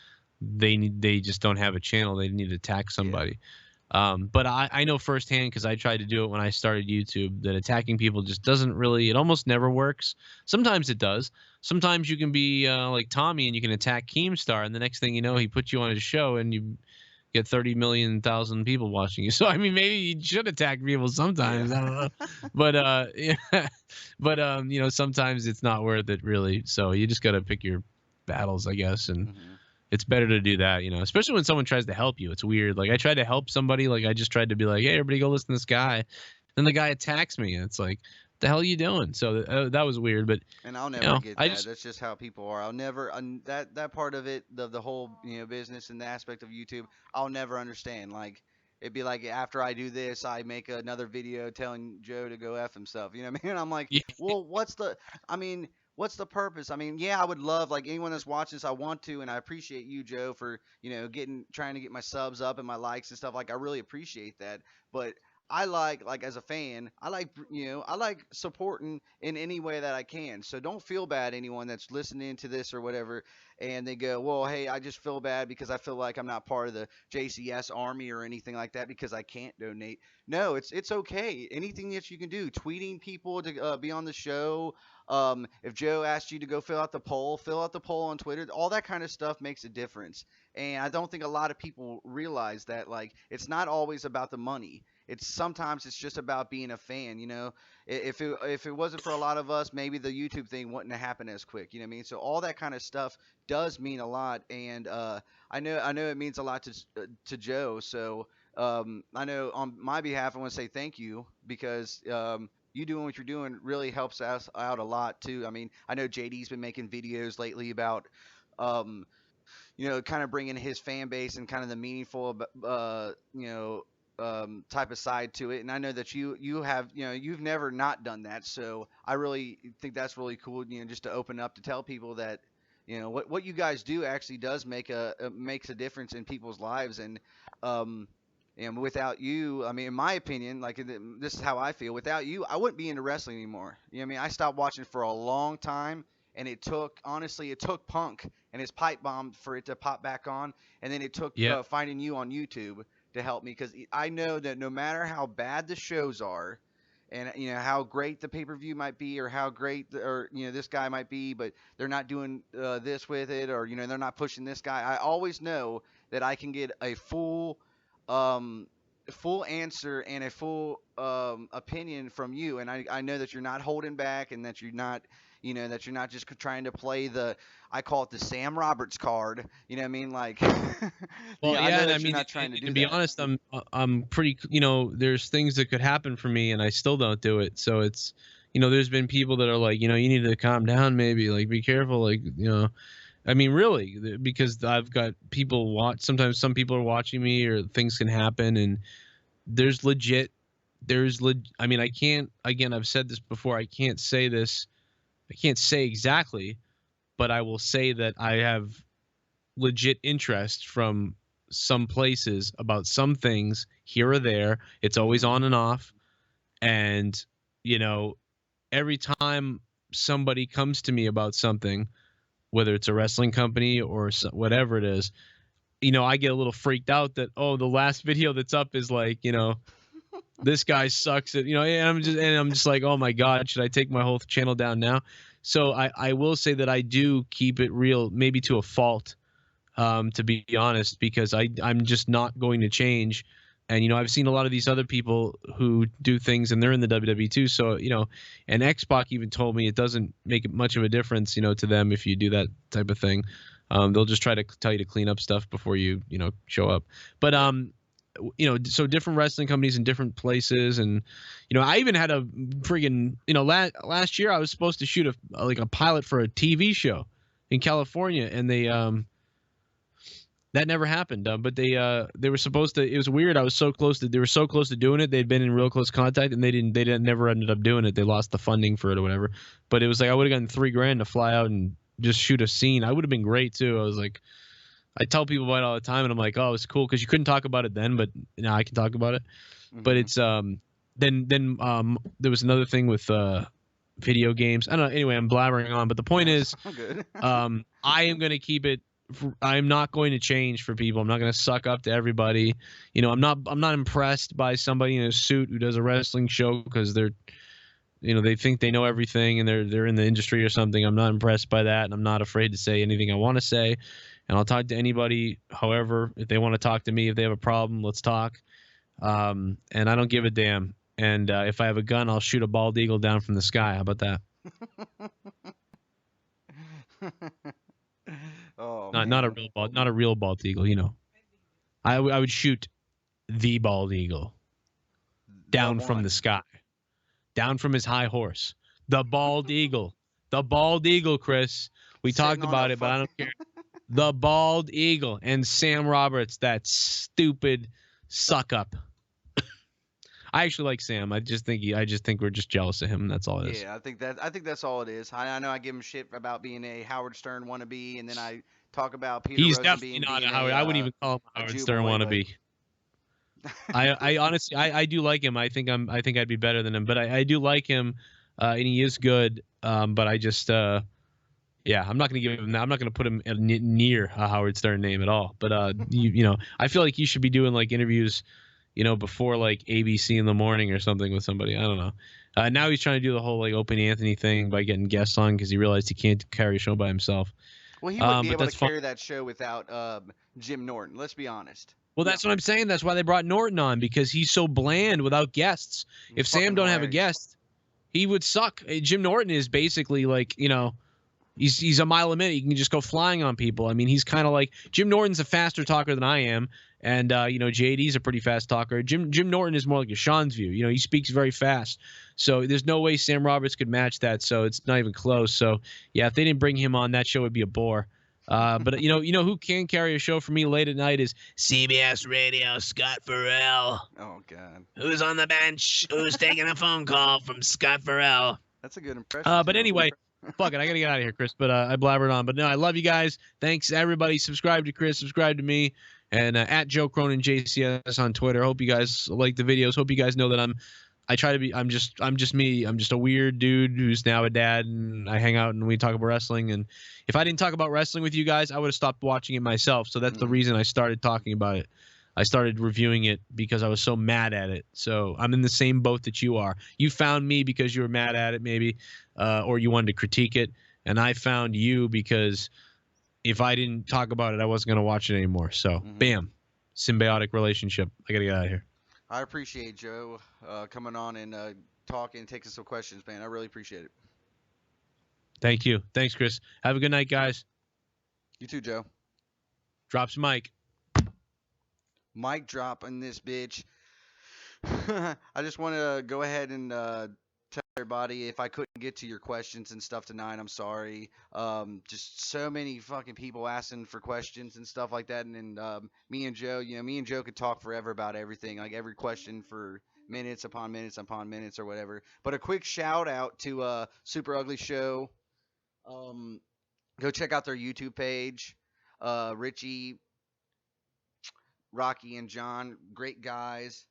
they just don't have a channel. They need to attack Yeah. somebody. But I know firsthand because I tried to do it when I started YouTube that attacking people just doesn't really, it almost never works. Sometimes it does. Sometimes you can be like Tommy and you can attack Keemstar, and the next thing you know, he puts you on his show and you get 30 million thousand people watching you. So I mean, maybe you should attack people Yeah. sometimes. I don't know, but yeah, but sometimes it's not worth it really. So you just gotta pick your battles, I guess, and Mm-hmm. it's better to do that, especially when someone tries to help you. It's weird. Like I tried to help somebody, like I just tried to be like, hey, everybody go listen to this guy. Then the guy attacks me, and it's like, what the hell are you doing? So that was weird, but And I'll never get I that. just That's just how people are. I'll never that part of it, the whole business and the aspect of YouTube. I'll never understand. Like it'd be like after I do this, I make another video telling Joe to go f himself. You know what I mean? I'm like, yeah, well, I mean, what's the purpose? I mean, yeah, I would love like anyone that's watching this. I want to, and I appreciate you, Joe, for trying to get my subs up and my likes and stuff. Like I really appreciate that. But I like as a fan, I like supporting in any way that I can. So don't feel bad, anyone that's listening to this or whatever, and they go, well, hey, I just feel bad because I feel like I'm not part of the JCS army or anything like that because I can't donate. No, it's okay. Anything that you can do, tweeting people to be on the show. If Joe asked you to go fill out the poll on Twitter. All that kind of stuff makes a difference. And I don't think a lot of people realize that like it's not always about the money. It's just about being a fan. If it wasn't for a lot of us, maybe the YouTube thing wouldn't have happened as quick. You know what I mean? So all that kind of stuff does mean a lot, and I know it means a lot to Joe. So I know on my behalf, I want to say thank you because you doing what you're doing really helps us out a lot too. I mean, I know JD's been making videos lately about um, kind of bringing his fan base and kind of the meaningful, type of side to it. And I know that you have, you've never not done that. So I really think that's really cool, just to open up to tell people that, what you guys do actually does makes a difference in people's lives. Um, and without you, I mean, in my opinion, like this is how I feel. Without you, I wouldn't be into wrestling anymore. You know what I mean? I stopped watching for a long time, and honestly, it took Punk and his pipe bomb for it to pop back on, and then it took Yeah. finding you on YouTube to help me because I know that no matter how bad the shows are, and how great the pay per view might be, or how great this guy might be, but they're not doing this with it, or they're not pushing this guy. I always know that I can get a um, full answer and a full opinion from you, and I know that you're not holding back, and that you're not just trying to play I call it the Sam Roberts card. You know what I mean? Like, Well, I yeah, know and I that you're mean, not trying to to do be that. honest, I'm pretty, there's things that could happen for me, and I still don't do it. So it's, there's been people that are like, you need to calm down, maybe, like, be careful, like, I mean, really, because I've got people watch. Sometimes some people are watching me, or things can happen, and there's legit, I mean, I can't. Again, I've said this before. I can't say this. I can't say exactly, but I will say that I have legit interest from some places about some things here or there. It's always Hmm. on and off. And, you know, every time somebody comes to me about something, whether it's a wrestling company or whatever it is, I get a little freaked out that, oh, the last video that's up is like, this guy sucks at, and I'm just like, oh my God, should I take my whole channel down now? So I will say that I do keep it real, maybe to a fault, to be honest, because I'm just not going to change. And, I've seen a lot of these other people who do things and they're in the WWE too. So, and X-Pac even told me it doesn't make much of a difference, to them if you do that type of thing. They'll just try to tell you to clean up stuff before you, show up. But, Yep. so different wrestling companies in different places. And, I even had a friggin', last year I was supposed to shoot a pilot for a TV show in California, and that never happened. But they were supposed to. It was weird. They were so close to doing it. They'd been in real close contact, and they never ended up doing it. They lost the funding for it or whatever. But it was like I would have gotten $3,000 to fly out and just shoot a scene. I would have been great too. I was like, I tell people about it all the time, and I'm like, oh, it's cool because you couldn't talk about it then, but now I can talk about it. But Hmm. it's then there was another thing with video games. I don't know. Anyway, I'm blabbering on, but the point No, is, I'm good. I am going to keep it. I'm not going to change for people. I'm not going to suck up to everybody. I'm not impressed by somebody in a suit who does a wrestling show because they think they know everything and they're in the industry or something. I'm not impressed by that, and I'm not afraid to say anything I want to say. And I'll talk to anybody. However, if they want to talk to me, if they have a problem, let's talk. And I don't give a damn. And if I have a gun, I'll shoot a bald eagle down from the sky. How about that? Oh Not a man. real bald eagle. I would shoot the bald eagle The down from the one. sky, down from his high horse. The bald eagle, the bald eagle, Chris. We Sitting talked on a about it, but I fucking. don't care. The bald eagle and Sam Roberts, that stupid suck up. I actually like Sam. I just think we're just jealous of him. That's all it is. Yeah, I think that's all it is. I know I give him shit about being a Howard Stern wannabe, and then I talk about Peter He's definitely Rosenbein not a being Howard. I wouldn't even call him a a Howard Jew Stern boy, but wannabe. I honestly I do like him. I think I'd be better than him, but I do like him, and he is good. But I just yeah, I'm not gonna give him. I'm not gonna put him near a Howard Stern name at all. But you know, I feel like he should be doing like interviews, you know, before like ABC in the morning or something with somebody. I don't know. Now he's trying to do the whole like Opie Anthony thing by getting guests on because he realized he can't carry a show by himself. well, he wouldn't be But able to that's fine. carry that show without Jim Norton. Let's be honest. Well, that's what I'm saying. That's why they brought Norton on because he's so bland without guests. He's If Sam fucking don't have a hilarious. guest, he would suck. Jim Norton is basically like, you know, he's a mile a minute. He can just go flying on people. I mean, he's kind of like Jim Norton's a faster talker than I am, and you know, JD's a pretty fast talker. Jim Norton is more like a Shawn's view. You know, he speaks very fast. So there's no way Sam Roberts could match that. So it's not even close. So yeah, if they didn't bring him on, that show would be a bore. But you know who can carry a show for me late at night is CBS Radio Scott Farrell. Oh God, Who's on the bench? Who's taking a phone call from Scott Farrell? that's a good impression. But too. anyway, fuck it. I got to get out of here, Chris. But I blabbered on. But no, I love you guys. Thanks, everybody. Subscribe to Chris. Subscribe to me. And at Joe Cronin JCS on Twitter. Hope you guys like the videos. Hope you guys know that I'm just me. I'm just a weird dude who's now a dad, and I hang out and we talk about wrestling. And if I didn't talk about wrestling with you guys, I would have stopped watching it myself. So that's the reason I started talking about it. I started reviewing it because I was so mad at it. So I'm in the same boat that you are. You found me because you were mad at it, maybe, or you wanted to critique it. And I found you because if I didn't talk about it, I wasn't going to watch it anymore. So, bam, symbiotic relationship. I got to get out of here. I appreciate Joe coming on and talking and taking some questions, man. I really appreciate it. Thank you. Thanks, Chris. Have a good night, guys. You too, Joe. Drops mic. Mic drop in this bitch. I just want to go ahead and tell everybody if I couldn't get to your questions and stuff tonight, I'm sorry. Just so many fucking people asking for questions and stuff like that. And then me and Joe could talk forever about everything, like every question for minutes upon minutes upon minutes or whatever. But a quick shout out to Super Ugly Show. Go check out their YouTube page. Richie, Rocky, and John, great guys.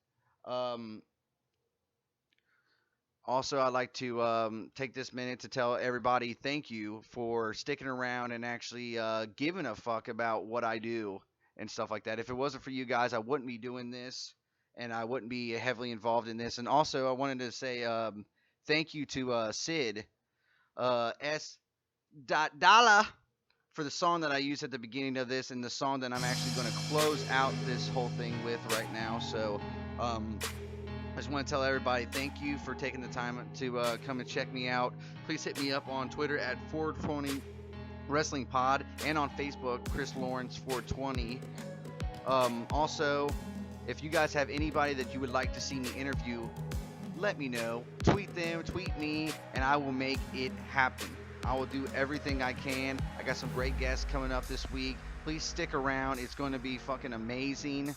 Also, I'd like to take this minute to tell everybody thank you for sticking around and actually giving a fuck about what I do and stuff like that. If it wasn't for you guys, I wouldn't be doing this and I wouldn't be heavily involved in this. And also, I wanted to say thank you to Sid S. Dollar for the song that I used at the beginning of this and the song that I'm actually going to close out this whole thing with right now. So, I just want to tell everybody thank you for taking the time to come and check me out. Please hit me up on Twitter at 420 Wrestling Pod and on Facebook, Chris Lawrence 420. Also, if you guys have anybody that you would like to see me interview, let me know. Tweet them, tweet me, and I will make it happen. I will do everything I can. I got some great guests coming up this week. Please stick around. It's going to be fucking amazing.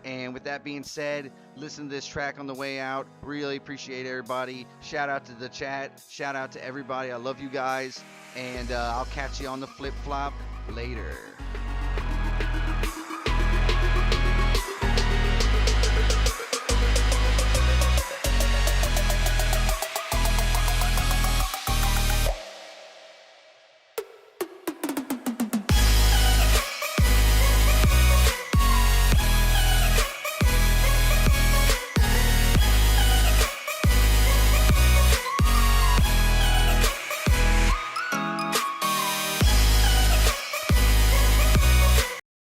And with that being said, listen to this track on the way out. Really appreciate everybody. Shout out to the chat. Shout out to everybody. I love you guys. And I'll catch you on the flip-flop later.